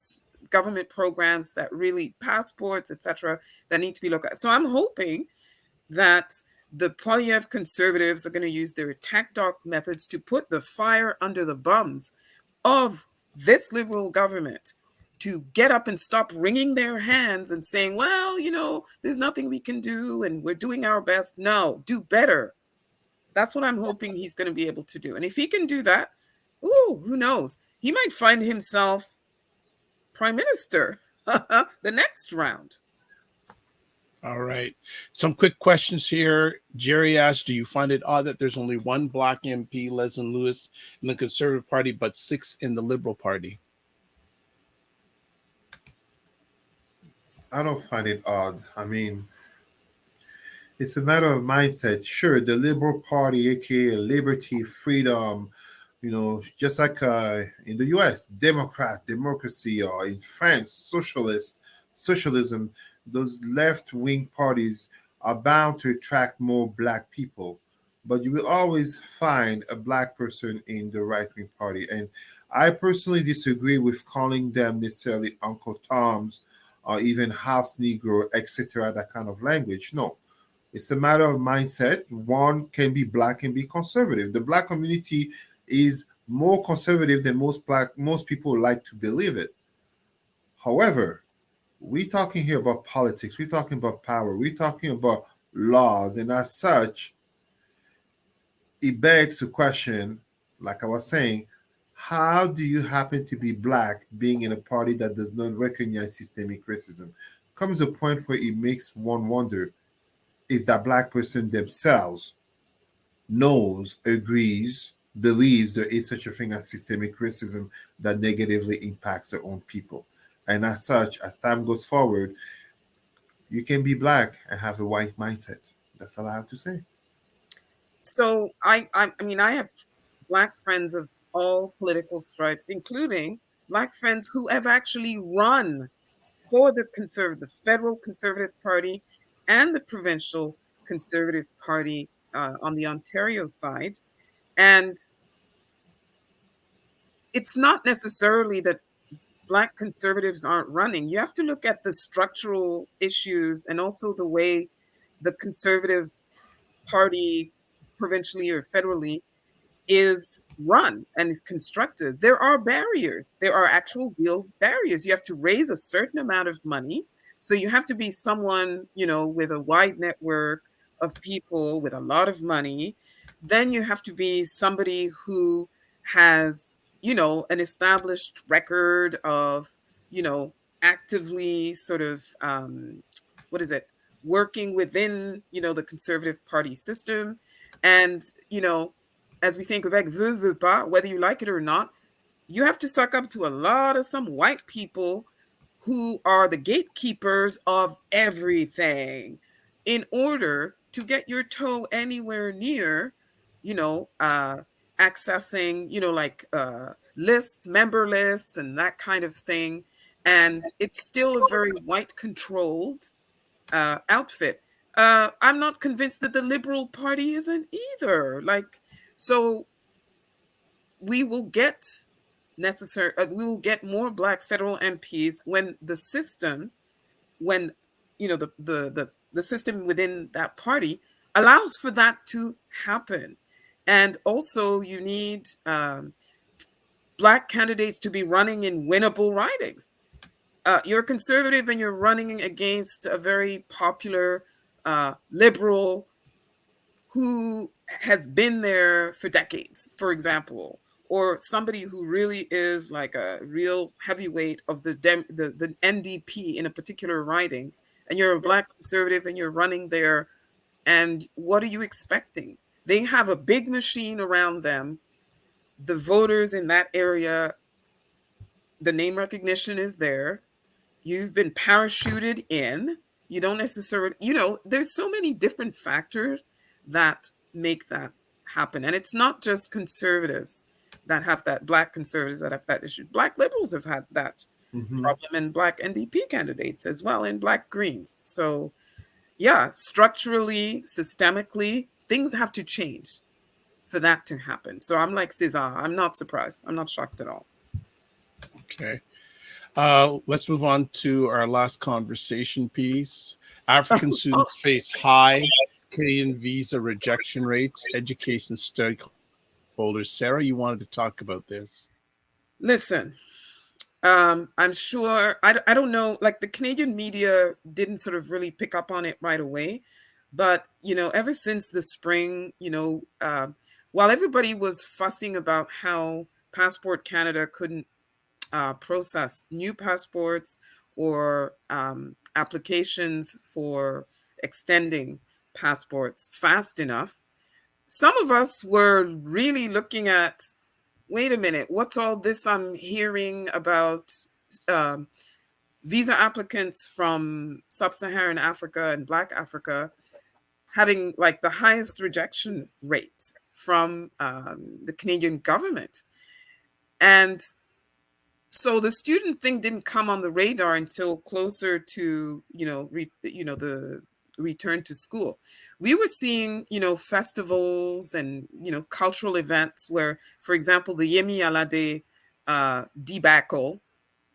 S3: government programs that really, passports, etc., that need to be looked at. So I'm hoping that the Poiliev conservatives are going to use their attack dog methods to put the fire under the bums of this liberal government to get up and stop wringing their hands and saying, well, there's nothing we can do and we're doing our best. No, do better. That's what I'm hoping he's going to be able to do. And if he can do that, who knows? He might find himself prime minister the next round.
S1: All right. Some quick questions here. Jerry asked, do you find it odd that there's only one Black MP, Leslie Lewis, in the Conservative Party, but 6 in the Liberal Party?
S4: I don't find it odd. I mean, it's a matter of mindset. Sure, the Liberal Party, aka liberty, freedom, just like in the US, Democrat, democracy, or in France, socialist, socialism, those left-wing parties are bound to attract more Black people. But you will always find a Black person in the right-wing party. And I personally disagree with calling them necessarily Uncle Toms or even House Negro, etc., that kind of language. No, it's a matter of mindset. One can be Black and be conservative. The Black community is more conservative than most people like to believe it. However, we're talking here about politics. We're talking about power. We're talking about laws, and as such, it begs the question, like I was saying, how do you happen to be Black being in a party that does not recognize systemic racism? Comes a point where it makes one wonder if that Black person themselves knows, agrees, believes there is such a thing as systemic racism that negatively impacts their own people. And as such, as time goes forward, you can be Black and have a white mindset. That's all I have to say.
S3: So I mean, I have Black friends of all political stripes, including Black friends who have actually run for the federal Conservative Party and the provincial Conservative Party on the Ontario side. And it's not necessarily that Black conservatives aren't running. You have to look at the structural issues and also the way the Conservative Party, provincially or federally, is run and is constructed. There are barriers. There are actual real barriers. You have to raise a certain amount of money. So you have to be someone, with a wide network of people with a lot of money. Then you have to be somebody who has, an established record of, actively sort of, working within, the Conservative Party system. And, as we say in Quebec, veut pas, whether you like it or not, you have to suck up to a lot of some white people who are the gatekeepers of everything in order to get your toe anywhere near, accessing, lists, member lists, and that kind of thing. And it's still a very white controlled outfit. I'm not convinced that the Liberal Party isn't either. So we will get we will get more Black federal MPs when the system, the system within that party allows for that to happen. And also you need Black candidates to be running in winnable ridings. You're conservative and you're running against a very popular liberal who has been there for decades, for example, or somebody who really is like a real heavyweight of the NDP in a particular riding, and you're a Black conservative and you're running there, and what are you expecting? They have a big machine around them. The voters in that area, the name recognition is there. You've been parachuted in. You don't necessarily, there's so many different factors that make that happen. And it's not just conservatives that have that, Black conservatives that have that issue. Black liberals have had that problem, and Black NDP candidates as well, and Black Greens. So yeah, structurally, systemically, things have to change for that to happen. So I'm like Cesar, I'm not surprised. I'm not shocked at all.
S1: Okay. Let's move on to our last conversation piece. African students face high Canadian visa rejection rates, education stakeholders. Sarah, you wanted to talk about this.
S3: Listen, I'm sure, I don't know, like the Canadian media didn't sort of really pick up on it right away. But, ever since the spring, while everybody was fussing about how Passport Canada couldn't process new passports or applications for extending passports fast enough, some of us were really looking at, wait a minute, what's all this I'm hearing about visa applicants from sub-Saharan Africa and Black Africa having like the highest rejection rate from the Canadian government. And So the student thing didn't come on the radar until closer to, the return to school. We were seeing, festivals and, cultural events where, for example, the Yemi Alade debacle,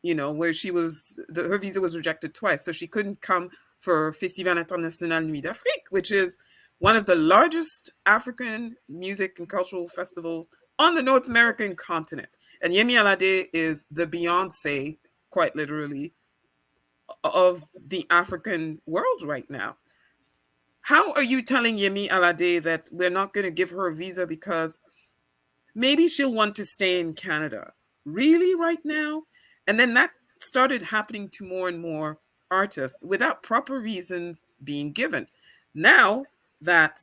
S3: where her visa was rejected twice. So she couldn't come for Festival International Nuit d'Afrique, which is one of the largest African music and cultural festivals on the North American continent. And Yemi Alade is the Beyonce, quite literally, of the African world right now. How are you telling Yemi Alade that we're not going to give her a visa because maybe she'll want to stay in Canada? Really, right now? And then that started happening to more and more artists without proper reasons being given. Now that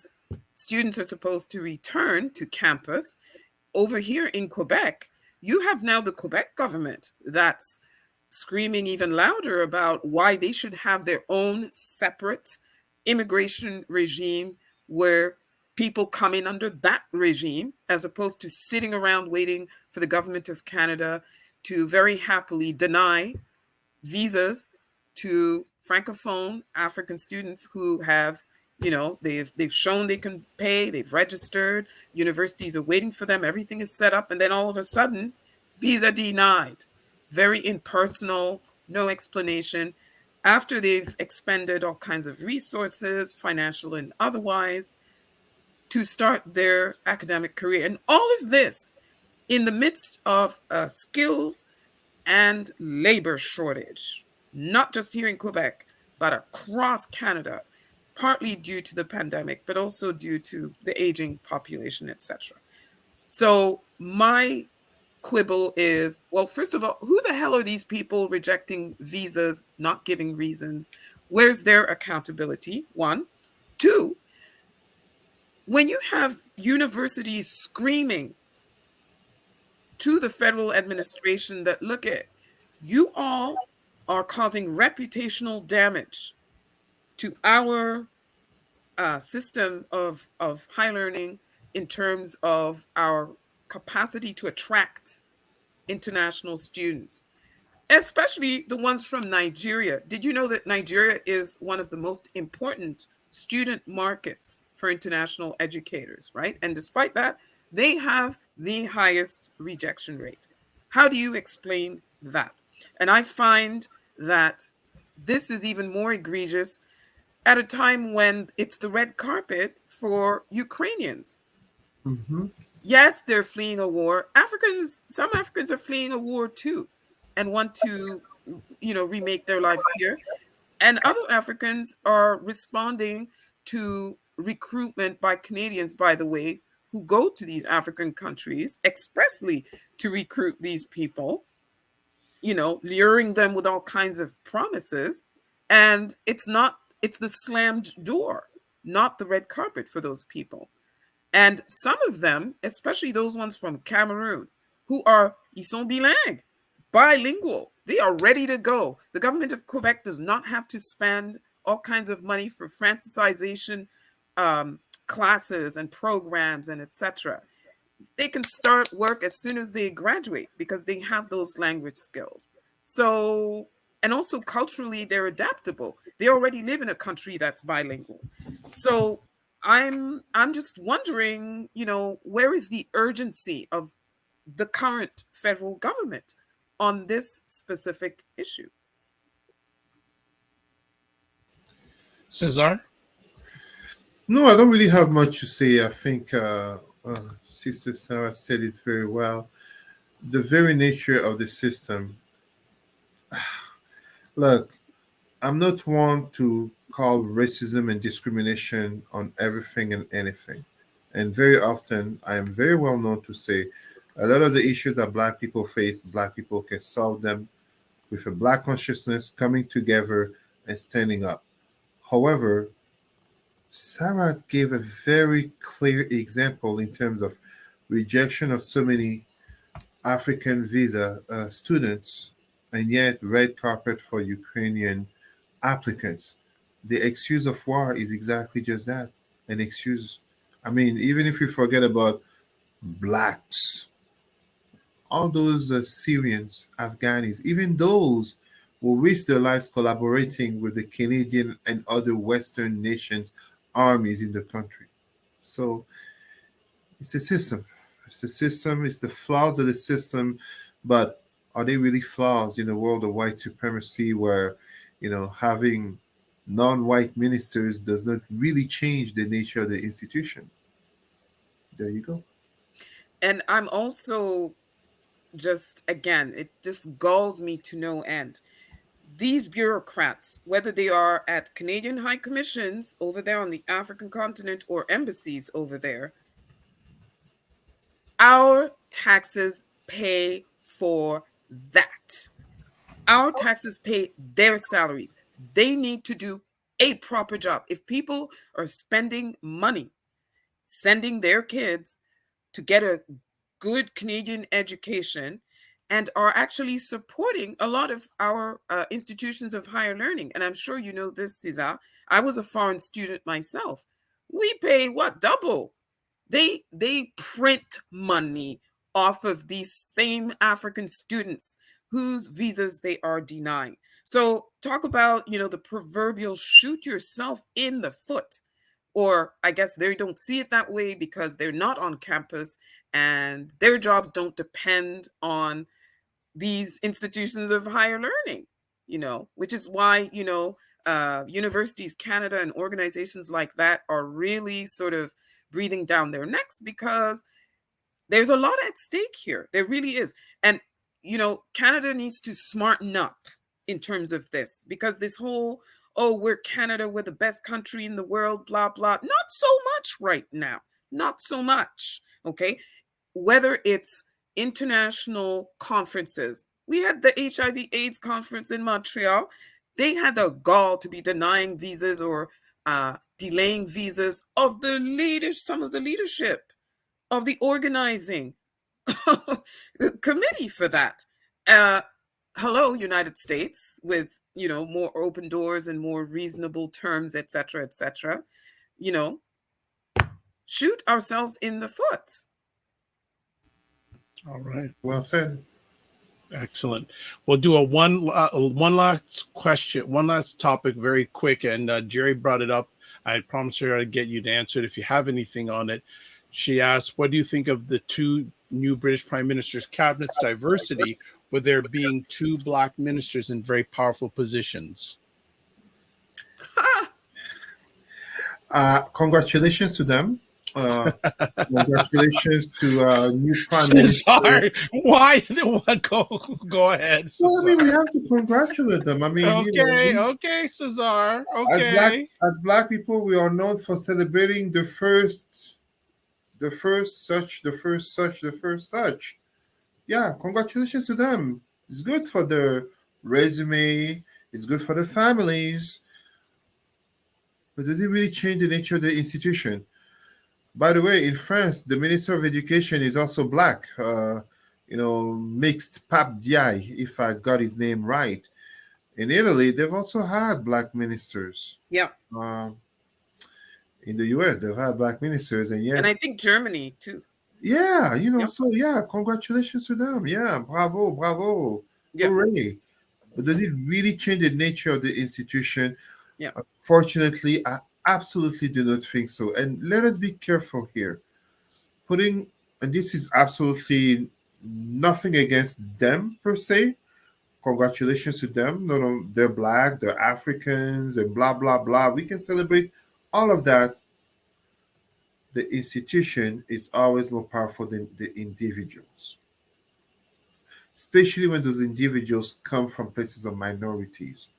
S3: students are supposed to return to campus, over here in Quebec, you have now the Quebec government that's screaming even louder about why they should have their own separate immigration regime where people come in under that regime, as opposed to sitting around waiting for the government of Canada to very happily deny visas to Francophone African students who have, they've shown they can pay, they've registered, universities are waiting for them, everything is set up, and then all of a sudden, visa denied. Very impersonal, no explanation. After they've expended all kinds of resources, financial and otherwise, to start their academic career. And all of this in the midst of skills and labor shortage, not just here in Quebec, but across Canada, partly due to the pandemic, but also due to the aging population, etc. So my quibble is, well, first of all, who the hell are these people rejecting visas, not giving reasons? Where's their accountability? One. Two, when you have universities screaming to the federal administration that, look at, you all are causing reputational damage to our system of high learning in terms of our capacity to attract international students, especially the ones from Nigeria. Did you know that Nigeria is one of the most important student markets for international educators, right? And despite that, they have the highest rejection rate. How do you explain that? And I find that this is even more egregious at a time when it's the red carpet for Ukrainians.
S4: Mm-hmm.
S3: Yes, they're fleeing a war. Some Africans are fleeing a war too and want to, remake their lives here. And other Africans are responding to recruitment by Canadians, by the way, who go to these African countries expressly to recruit these people, luring them with all kinds of promises. And it's the slammed door, not the red carpet for those people. And some of them, especially those ones from Cameroon, who are, ils sont bilingues, bilingual, they are ready to go. The government of Quebec does not have to spend all kinds of money for Francisization classes and programs and etc. They can start work as soon as they graduate because they have those language skills. So, and also culturally, they're adaptable. They already live in a country that's bilingual. So I'm just wondering, where is the urgency of the current federal government on this specific issue?
S1: Cesar?
S4: No, I don't really have much to say. I think Sister Sarah said it very well. The very nature of the system. Look, I'm not one to call racism and discrimination on everything and anything. And very often, I am very well known to say a lot of the issues that Black people face, Black people can solve them with a Black consciousness coming together and standing up. However, Sarah gave a very clear example in terms of rejection of so many African visa students, and yet red carpet for Ukrainian applicants. The excuse of war is exactly just that, an excuse. I mean, even if we forget about Blacks, all those Syrians, Afghans, even those who risked their lives collaborating with the Canadian and other Western nations' armies in the country. So it's a system. It's the system, it's the flaws of the system, but are they really flaws in a world of white supremacy where, having non-white ministers does not really change the nature of the institution? There you go.
S3: And I'm also just, again, it just galls me to no end. These bureaucrats, whether they are at Canadian high commissions over there on the African continent or embassies over there, our taxes pay for that. Our taxes pay their salaries. They need to do a proper job. If people are spending money sending their kids to get a good Canadian education and are actually supporting a lot of our institutions of higher learning. And I'm sure you know this, Cesar. I was a foreign student myself. We pay what? Double. They print money off of these same African students whose visas they are denying. So talk about, the proverbial shoot yourself in the foot. Or I guess they don't see it that way because they're not on campus and their jobs don't depend on these institutions of higher learning, which is why, Universities Canada and organizations like that are really sort of breathing down their necks because there's a lot at stake here. There really is. And, Canada needs to smarten up in terms of this because this whole, oh, we're Canada, we're the best country in the world, blah, blah. Not so much right now. Not so much. Okay. Whether it's international conferences, we had the HIV/AIDS conference in Montreal. They had the gall to be denying visas or delaying visas of some of the leadership of the organizing committee for that. Hello, United States, with, more open doors and more reasonable terms, et cetera, shoot ourselves in the foot.
S1: All right.
S4: Well said.
S1: Excellent. We'll do a one last question, one last topic, very quick. And Jerry brought it up. I promised her I'd get you to answer it if you have anything on it. She asked, "What do you think of the two new British Prime Minister's cabinet's diversity, with there being two Black ministers in very powerful positions?"
S4: Congratulations to them. Congratulations to new Prime Minister.
S1: Sorry, why? Go ahead. Cesar.
S4: Well, I mean, we have to congratulate them. I mean,
S1: okay, Cesar. Okay.
S4: As black people, we are known for celebrating the first such. Yeah, congratulations to them. It's good for their resume. It's good for the families. But does it really change the nature of the institution? By the way, in France, the Minister of Education is also Black. Mixed Pape Diaye, if I got his name right. In Italy, they've also had Black ministers.
S3: Yeah.
S4: In the US, they've had Black ministers, and
S3: I think Germany too.
S4: Yeah, So yeah, congratulations to them. Yeah, bravo,
S3: yeah.
S4: Hooray! But does it really change the nature of the institution?
S3: Yeah.
S4: Fortunately, I absolutely do not think so. And let us be careful here. And this is absolutely nothing against them per se. Congratulations to them. No, they're Black, they're Africans, and blah, blah, blah. We can celebrate all of that. The institution is always more powerful than the individuals, especially when those individuals come from places of minorities.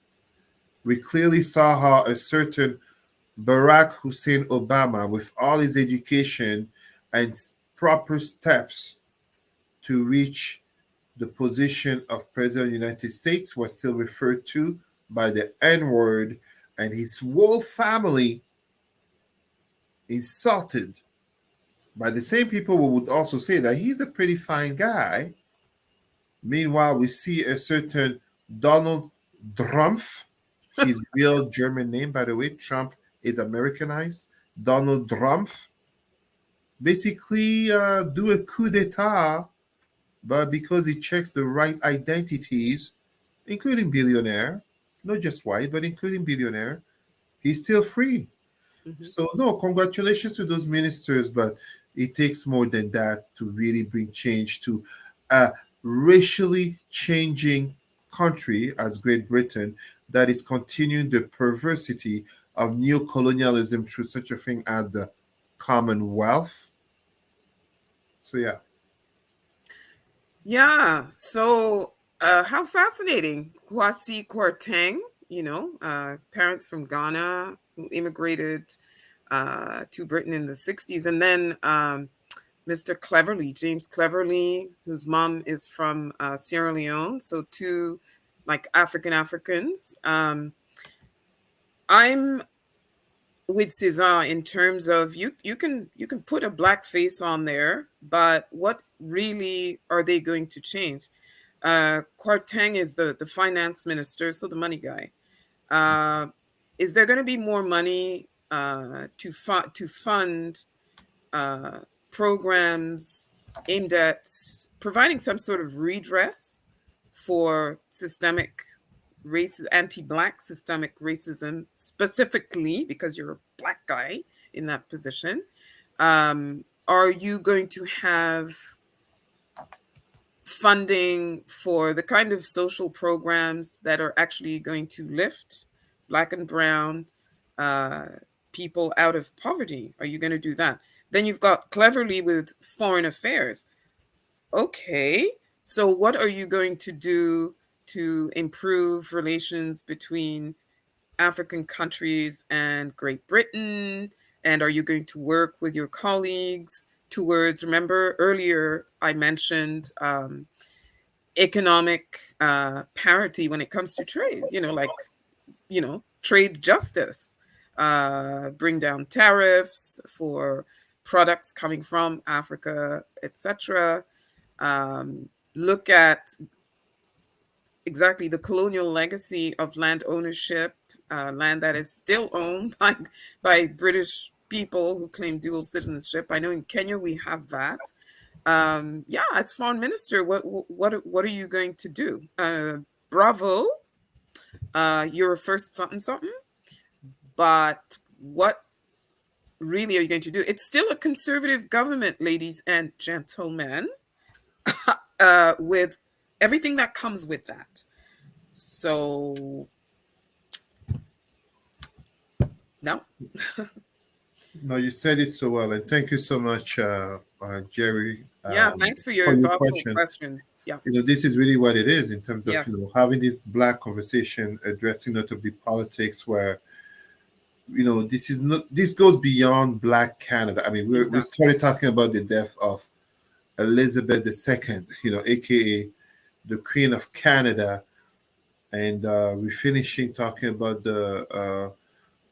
S4: We clearly saw how a certain Barack Hussein Obama, with all his education and proper steps to reach the position of President of the United States, was still referred to by the N-word, and his whole family insulted by the same people who would also say that he's a pretty fine guy. Meanwhile, we see a certain Donald Trump, his real German name, by the way. Trump is Americanized. Donald Trump basically do a coup d'etat but because he checks the right identities, including billionaire, not just white, but including billionaire, he's still free.
S3: Mhm.
S4: So no, congratulations to those ministers, but it takes more than that to really bring change to a racially changing country as Great Britain that is continuing the perversity of neocolonialism through such a thing as the Commonwealth. So yeah.
S3: Yeah. So, how fascinating. Kwasi Kwarteng, parents from Ghana who immigrated to Britain in the 60s. And then Mr. Cleverly, James Cleverly, whose mom is from Sierra Leone. So two like Africans. I'm with Cesar in terms of you can put a black face on there, but what really are they going to change? Kwarteng is the finance minister, so the money guy. Is there going to be more money to fund programs aimed at providing some sort of redress for systemic anti-black systemic racism, specifically because you're a black guy in that position? Are you going to have funding for the kind of social programs that are actually going to lift black and brown people out of poverty? Are you going to do that? Then you've got Cleverly with foreign affairs. Okay, so what are you going to do to improve relations between African countries and Great Britain? And are you going to work with your colleagues towards, remember earlier I mentioned economic parity when it comes to trade, trade justice, bring down tariffs for products coming from Africa, etc. Look at exactly the colonial legacy of land ownership, land that is still owned by British people who claim dual citizenship. I know in Kenya we have that. As foreign minister, what are you going to do? Bravo, you're a first something, but what really are you going to do? It's still a conservative government, ladies and gentlemen, with everything that comes with that. So, no.
S4: No, you said it so well, and thank you so much, Jerry.
S3: Thanks for your thoughtful questions. Yeah,
S4: this is really what it is in terms of
S3: Yes.
S4: Having this black conversation, addressing notably politics, where this goes beyond Black Canada. I mean, we started talking about the death of Elizabeth II, aka the Queen of Canada, and we're finishing talking about the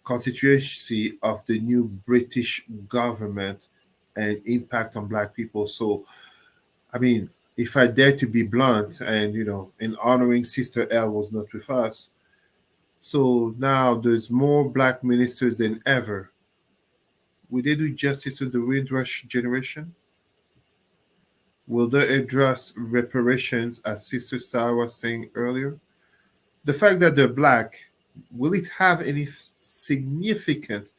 S4: constituency of the new British government and impact on Black people. So, I mean, if I dare to be blunt, and in honoring Sister L was not with us, so now there's more Black ministers than ever. Will they do justice to the Windrush generation? Will they address reparations, as Sister Sarah was saying earlier? The fact that they're Black, will it have any significant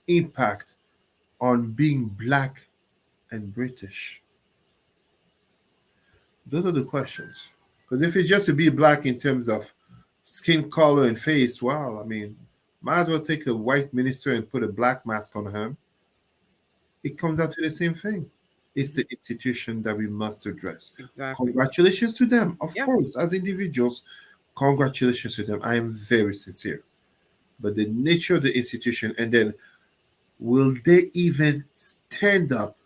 S4: impact on being Black and British? Those are the questions. Because if it's just to be Black in terms of skin color and face, well, I mean, might as well take a white minister and put a black mask on him. It comes out to the same thing. It's the institution that we must address.
S3: Exactly.
S4: Congratulations to them, of course, as individuals. Congratulations to them. I am very sincere. But the nature of the institution, and then will they even stand up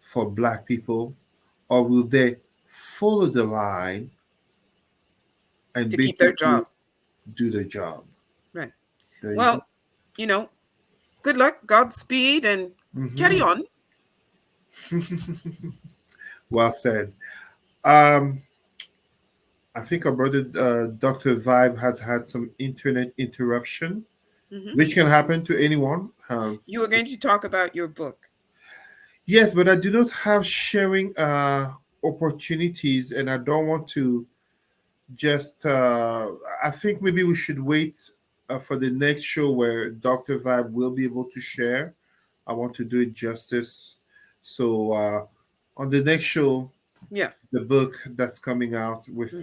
S4: for Black people, or will they follow the line and
S3: to keep their job?
S4: Do their job.
S3: Right. Well, good luck, Godspeed, and carry on.
S4: Well said. I think our brother Dr. Vibe has had some internet interruption, which can happen to anyone.
S3: You were going to talk about your book.
S4: Yes, but I do not have sharing opportunities, and I don't want to just. I think maybe we should wait for the next show where Dr. Vibe will be able to share. I want to do it justice. So on the next show,
S3: Yes.
S4: the book that's coming out with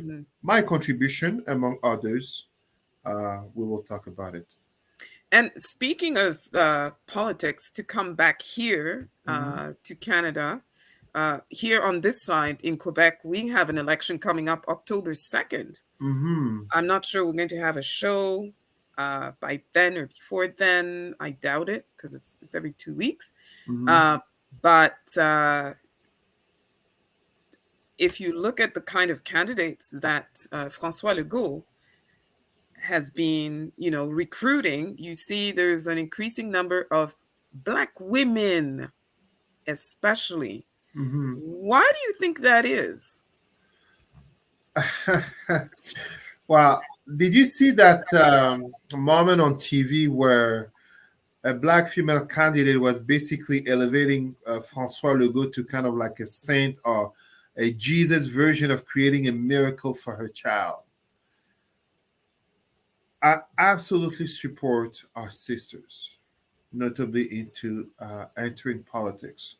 S4: my contribution, among others, we will talk about it.
S3: And speaking of politics, to come back here to Canada, here on this side in Quebec, we have an election coming up October 2nd. I'm not sure we're going to have a show by then or before then. I doubt it, because it's every 2 weeks. But if you look at the kind of candidates that François Legault has been, recruiting, you see there's an increasing number of Black women, especially. Why do you think that is?
S4: Well, did you see that moment on TV where a Black female candidate was basically elevating François Legault to kind of like a saint or a Jesus version of creating a miracle for her child? I absolutely support our sisters, notably into entering politics.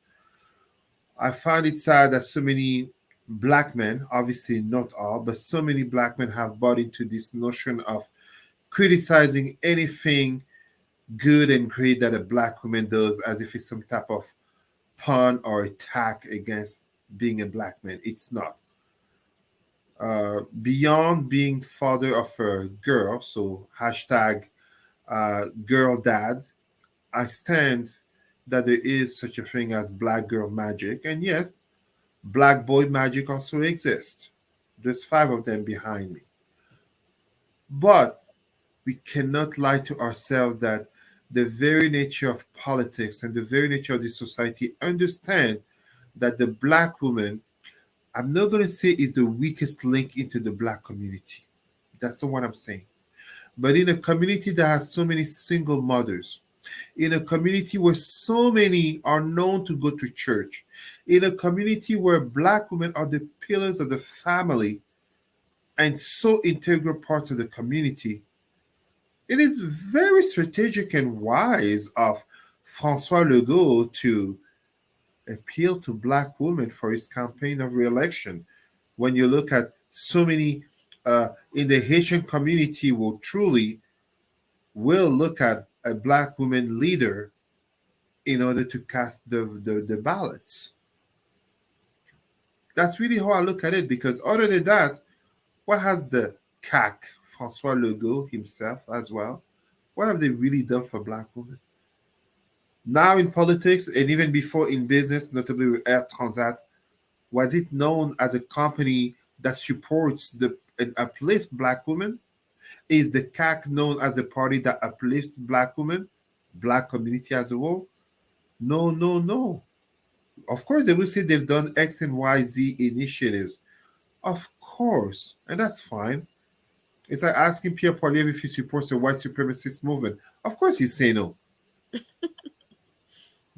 S4: I find it sad that so many Black men, obviously not all, but so many Black men have bought into this notion of criticizing anything good and great that a Black woman does as if it's some type of pun or attack against being a Black man. It's not. Beyond being father of a girl, so hashtag girl dad, I stand that there is such a thing as Black girl magic. And yes, Black boy magic also exists. There's 5 of them behind me. But we cannot lie to ourselves that the very nature of politics and the very nature of the society understand that the Black woman, I'm not going to say is the weakest link into the Black community. That's not what I'm saying. But in a community that has so many single mothers, in a community where so many are known to go to church, in a community where Black women are the pillars of the family and so integral parts of the community, it is very strategic and wise of François Legault to appeal to Black women for his campaign of re-election. When you look at so many in the Haitian community will look at a Black woman leader in order to cast the ballots. That's really how I look at it, because other than that, what has the CAC, François Legault himself as well, what have they really done for Black women? Now in politics, and even before in business, notably with Air Transat, was it known as a company that supports and uplifts Black women? Is the CAC known as a party that uplifts Black women, Black community as a whole? No, no, no. Of course, they will say they've done X and Y, Z initiatives. Of course, and that's fine. It's like asking Pierre Poilivere if he supports the white supremacist movement. Of course, he'd say no.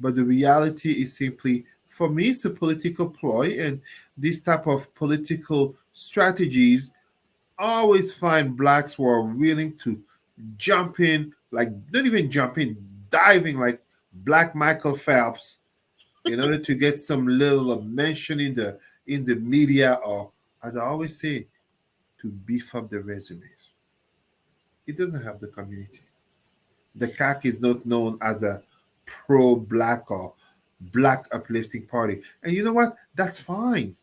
S4: But the reality is simply, for me, it's a political ploy, and this type of political strategies always find Blacks who are willing to jump in, like not even jump in, diving like Black Michael Phelps in order to get some little mention in the media, or, as I always say, to beef up the resumes. It doesn't have the community. The CAC is not known as a pro-Black or Black uplifting party. And you know what? That's fine.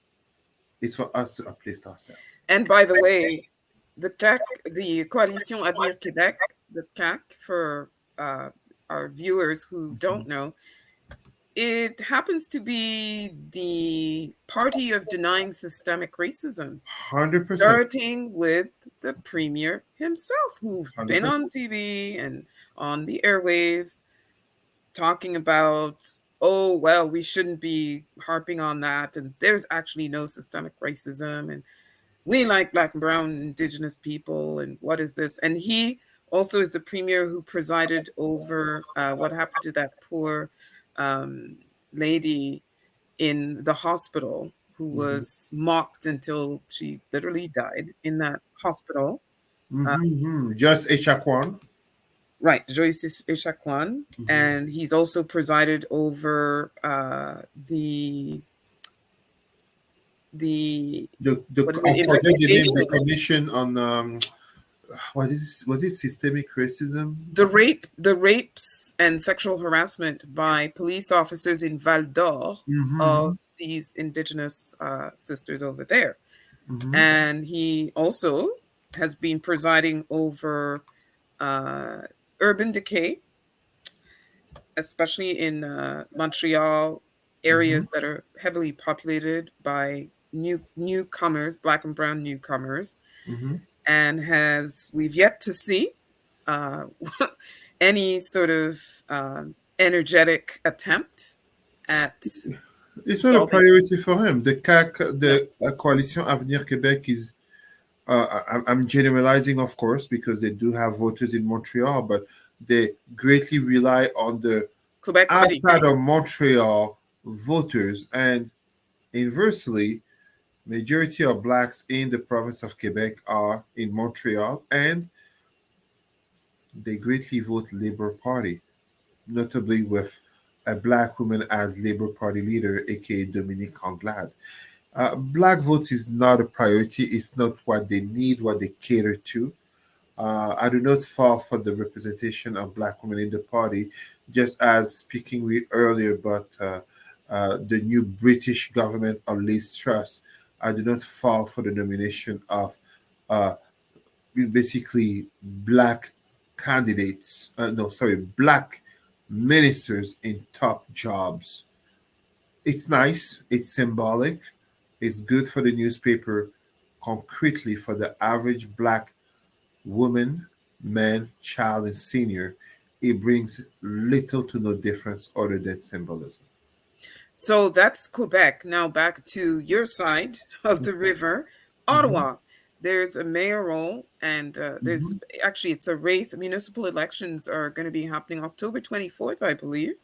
S4: It's for us to uplift ourselves.
S3: And by the way, the CAC, the Coalition Avenir Québec, the CAC, for our viewers who don't know, it happens to be the party of denying systemic racism.
S4: 100%.
S3: Starting with the premier himself, who's 100%. Been on TV and on the airwaves talking about, oh, well, we shouldn't be harping on that. And there's actually no systemic racism. And we like Black and brown Indigenous people. And what is this? And he also is the premier who presided over what happened to that poor lady in the hospital who was mocked until she literally died in that hospital.
S4: Just Echaquan.
S3: Right, Joyce Echaquan. And he's also presided over the
S4: the commission on what is was it systemic racism?
S3: The rapes and sexual harassment by police officers in Val d'Or of these indigenous sisters over there. And he also has been presiding over urban decay, especially in Montreal, areas that are heavily populated by newcomers, Black and brown newcomers, and we've yet to see any sort of energetic attempt at.
S4: It's not a priority for him. The Coalition Avenir Québec is. I'm generalizing, of course, because they do have voters in Montreal, but they greatly rely on the
S3: Quebec
S4: outside of Montreal voters, and inversely, majority of Blacks in the province of Quebec are in Montreal, and they greatly vote Labour Party, notably with a Black woman as Labour Party leader, aka Dominique Anglade. Black votes is not a priority. It's not what they need, what they cater to. I do not fall for the representation of Black women in the party, just as speaking earlier about the new British government of Liz Truss. I do not fall for the nomination of basically Black candidates. Black ministers in top jobs. It's nice. It's symbolic. It's good for the newspaper. Concretely, for the average Black woman, man, child, and senior, it brings little to no difference other than symbolism.
S3: So that's Quebec. Now back to your side of the river, Ottawa. There's a mayoral, and there's actually, it's a race. Municipal elections are going to be happening October 24th, I believe.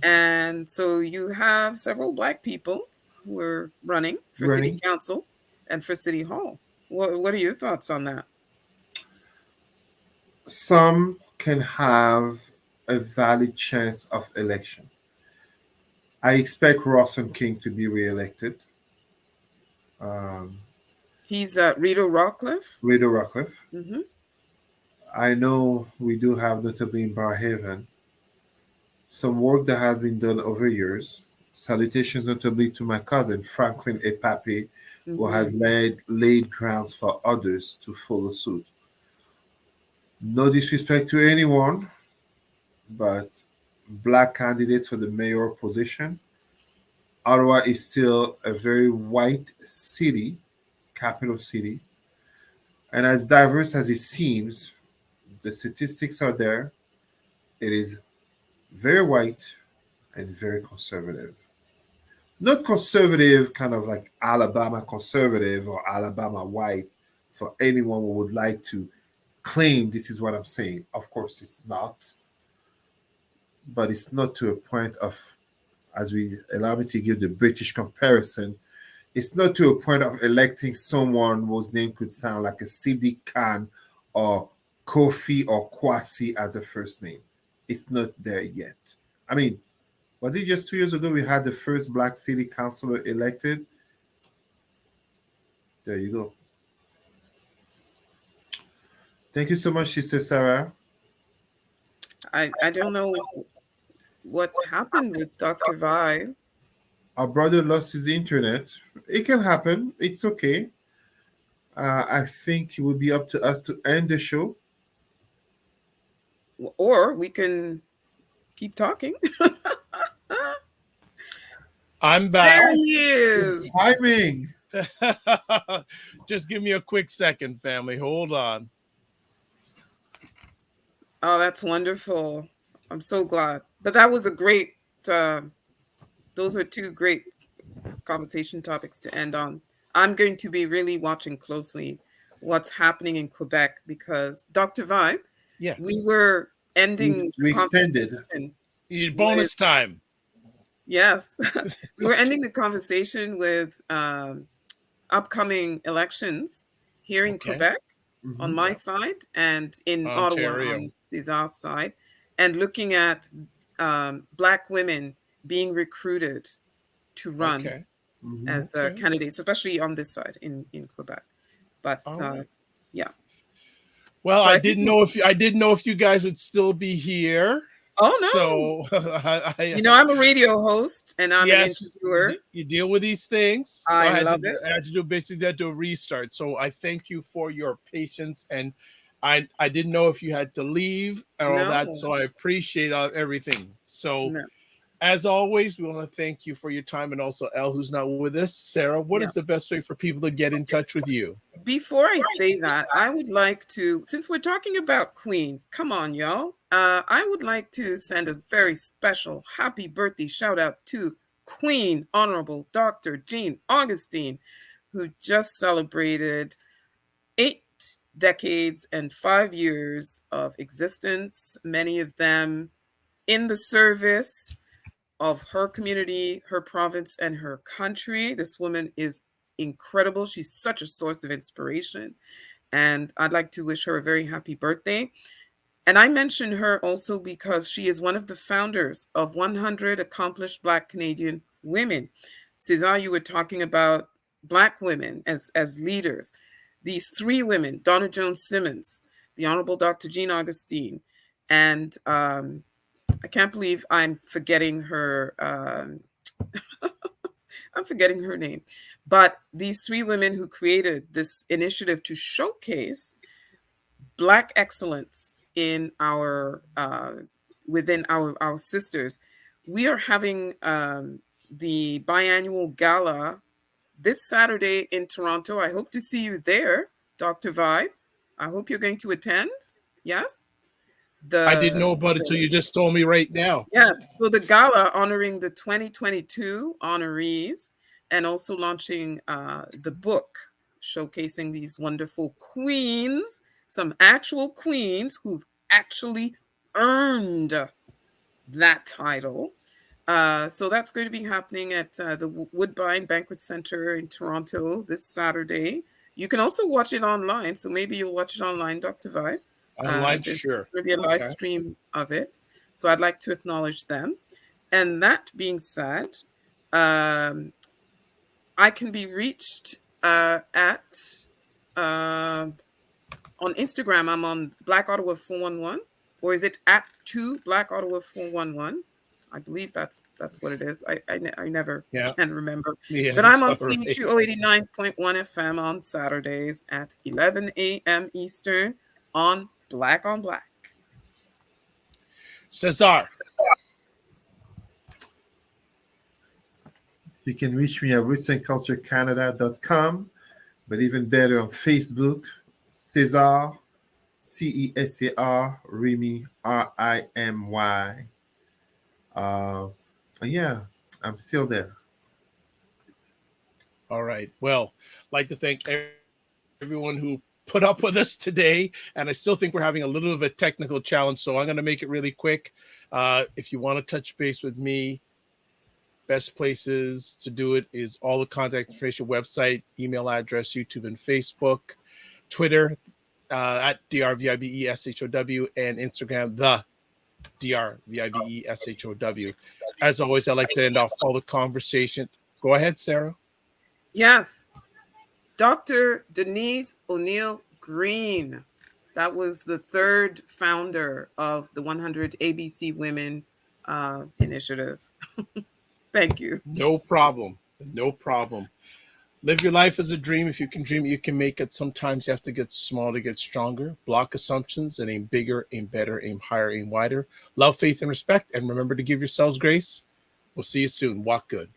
S3: And so you have several Black people who are running for city council and for city hall. What are your thoughts on that?
S4: Some can have a valid chance of election. I expect Rawson King to be reelected.
S3: He's Rito Rockcliffe.
S4: I know we do have, notably in Barhaven, some work that has been done over years. Salutations notably to my cousin, Franklin Epape, who has laid grounds for others to follow suit. No disrespect to anyone, but Black candidates for the mayor position. Ottawa is still a very white city, capital city. And as diverse as it seems, the statistics are there. It is very white and very conservative. Not conservative, kind of like Alabama conservative or Alabama white, for anyone who would like to claim this is what I'm saying. Of course, it's not. But it's not to a point of, allow me to give the British comparison, it's not to a point of electing someone whose name could sound like a Sidi Khan or Kofi or Kwasi as a first name. It's not there yet. I mean, was it just 2 years ago we had the first Black city councilor elected? There you go. Thank you so much, Sister Sarah.
S3: I don't know what happened with Dr. Vibe.
S4: Our brother lost his internet. It can happen. It's okay. I think it would be up to us to end the show.
S3: Or we can keep talking.
S1: I'm back.
S3: There he is.
S4: Timing.
S1: Just give me a quick second, family. Hold on.
S3: Oh, that's wonderful. I'm so glad. But that was a great, those are two great conversation topics to end on. I'm going to be really watching closely what's happening in Quebec because Dr. Vibe,
S1: yes,
S3: we were ending.
S4: We extended.
S1: Bonus time.
S3: Yes. We were ending the conversation with upcoming elections here in Quebec on my side and in Ottawa on Cesar's side, and looking at Black women being recruited to run as candidates, especially on this side in Quebec. But yeah.
S1: Well, so I didn't know if you guys would still be here.
S3: Oh no!
S1: So
S3: I'm a radio host and I'm an interviewer.
S1: You deal with these things. So
S3: I love it.
S1: I had to do basically that to a restart. So I thank you for your patience, and I didn't know if you had to leave and all that. So I appreciate everything. So as always, we want to thank you for your time, and also Elle, who's not with us. Sarah, what is the best way for people to get in touch with you?
S3: Before I say that, I would like to, since we're talking about queens, come on, y'all. I would like to send a very special happy birthday shout out to Queen Honorable Dr. Jean Augustine, who just celebrated 8 decades and 5 years of existence, many of them in the service of her community, her province, and her country. This woman is incredible. She's such a source of inspiration. And I'd like to wish her a very happy birthday. And I mention her also because she is one of the founders of 100 Accomplished Black Canadian Women. Cesar, you were talking about Black women as leaders. These 3 women, Donna Jones Simmons, the Honorable Dr. Jean Augustine, and I can't believe I'm forgetting her. I'm forgetting her name. But these 3 women who created this initiative to showcase Black excellence in our within our sisters. We are having the biannual gala this Saturday in Toronto. I hope to see you there, Dr. Vibe. I hope you're going to attend. Yes?
S1: I didn't know about it till you just told me right now.
S3: Yes. So the gala honoring the 2022 honorees and also launching the book showcasing these wonderful queens, some actual queens who've actually earned that title. So that's going to be happening at the Woodbine Banquet Center in Toronto this Saturday. You can also watch it online. So maybe you'll watch it online, Dr. Vibe.
S1: Online, sure.
S3: There'll be a live stream of it. So I'd like to acknowledge them. And that being said, I can be reached at on Instagram. I'm on Black Ottawa 411, or is it at 2 Black Ottawa 411? I believe that's what it is. I never can remember. But I'm on CHU 89.1 FM on Saturdays at 11 a.m. Eastern on Black on Black.
S1: Cesar.
S4: You can reach me at rootsandculturecanada.com, but even better on Facebook, Cesar, CESAR, Remy, RIMY. Yeah, I'm still there.
S1: All right. Well, I'd like to thank everyone who put up with us today. And I still think we're having a little bit of a technical challenge, so I'm going to make it really quick. If you want to touch base with me, best places to do it is all the contact information, website, email address, YouTube and Facebook, Twitter at DRVIBESHOW, and Instagram, the DRVIBESHOW. As always, I like to end off all the conversation. Go ahead, Sarah.
S3: Yes. Dr. Denise O'Neill Green. That was the 3rd founder of the 100 ABC Women initiative. Thank you.
S1: No problem. No problem. Live your life as a dream. If you can dream it, you can make it. Sometimes you have to get small to get stronger. Block assumptions and aim bigger, aim better, aim higher, aim wider. Love, faith, and respect. And remember to give yourselves grace. We'll see you soon. Walk good.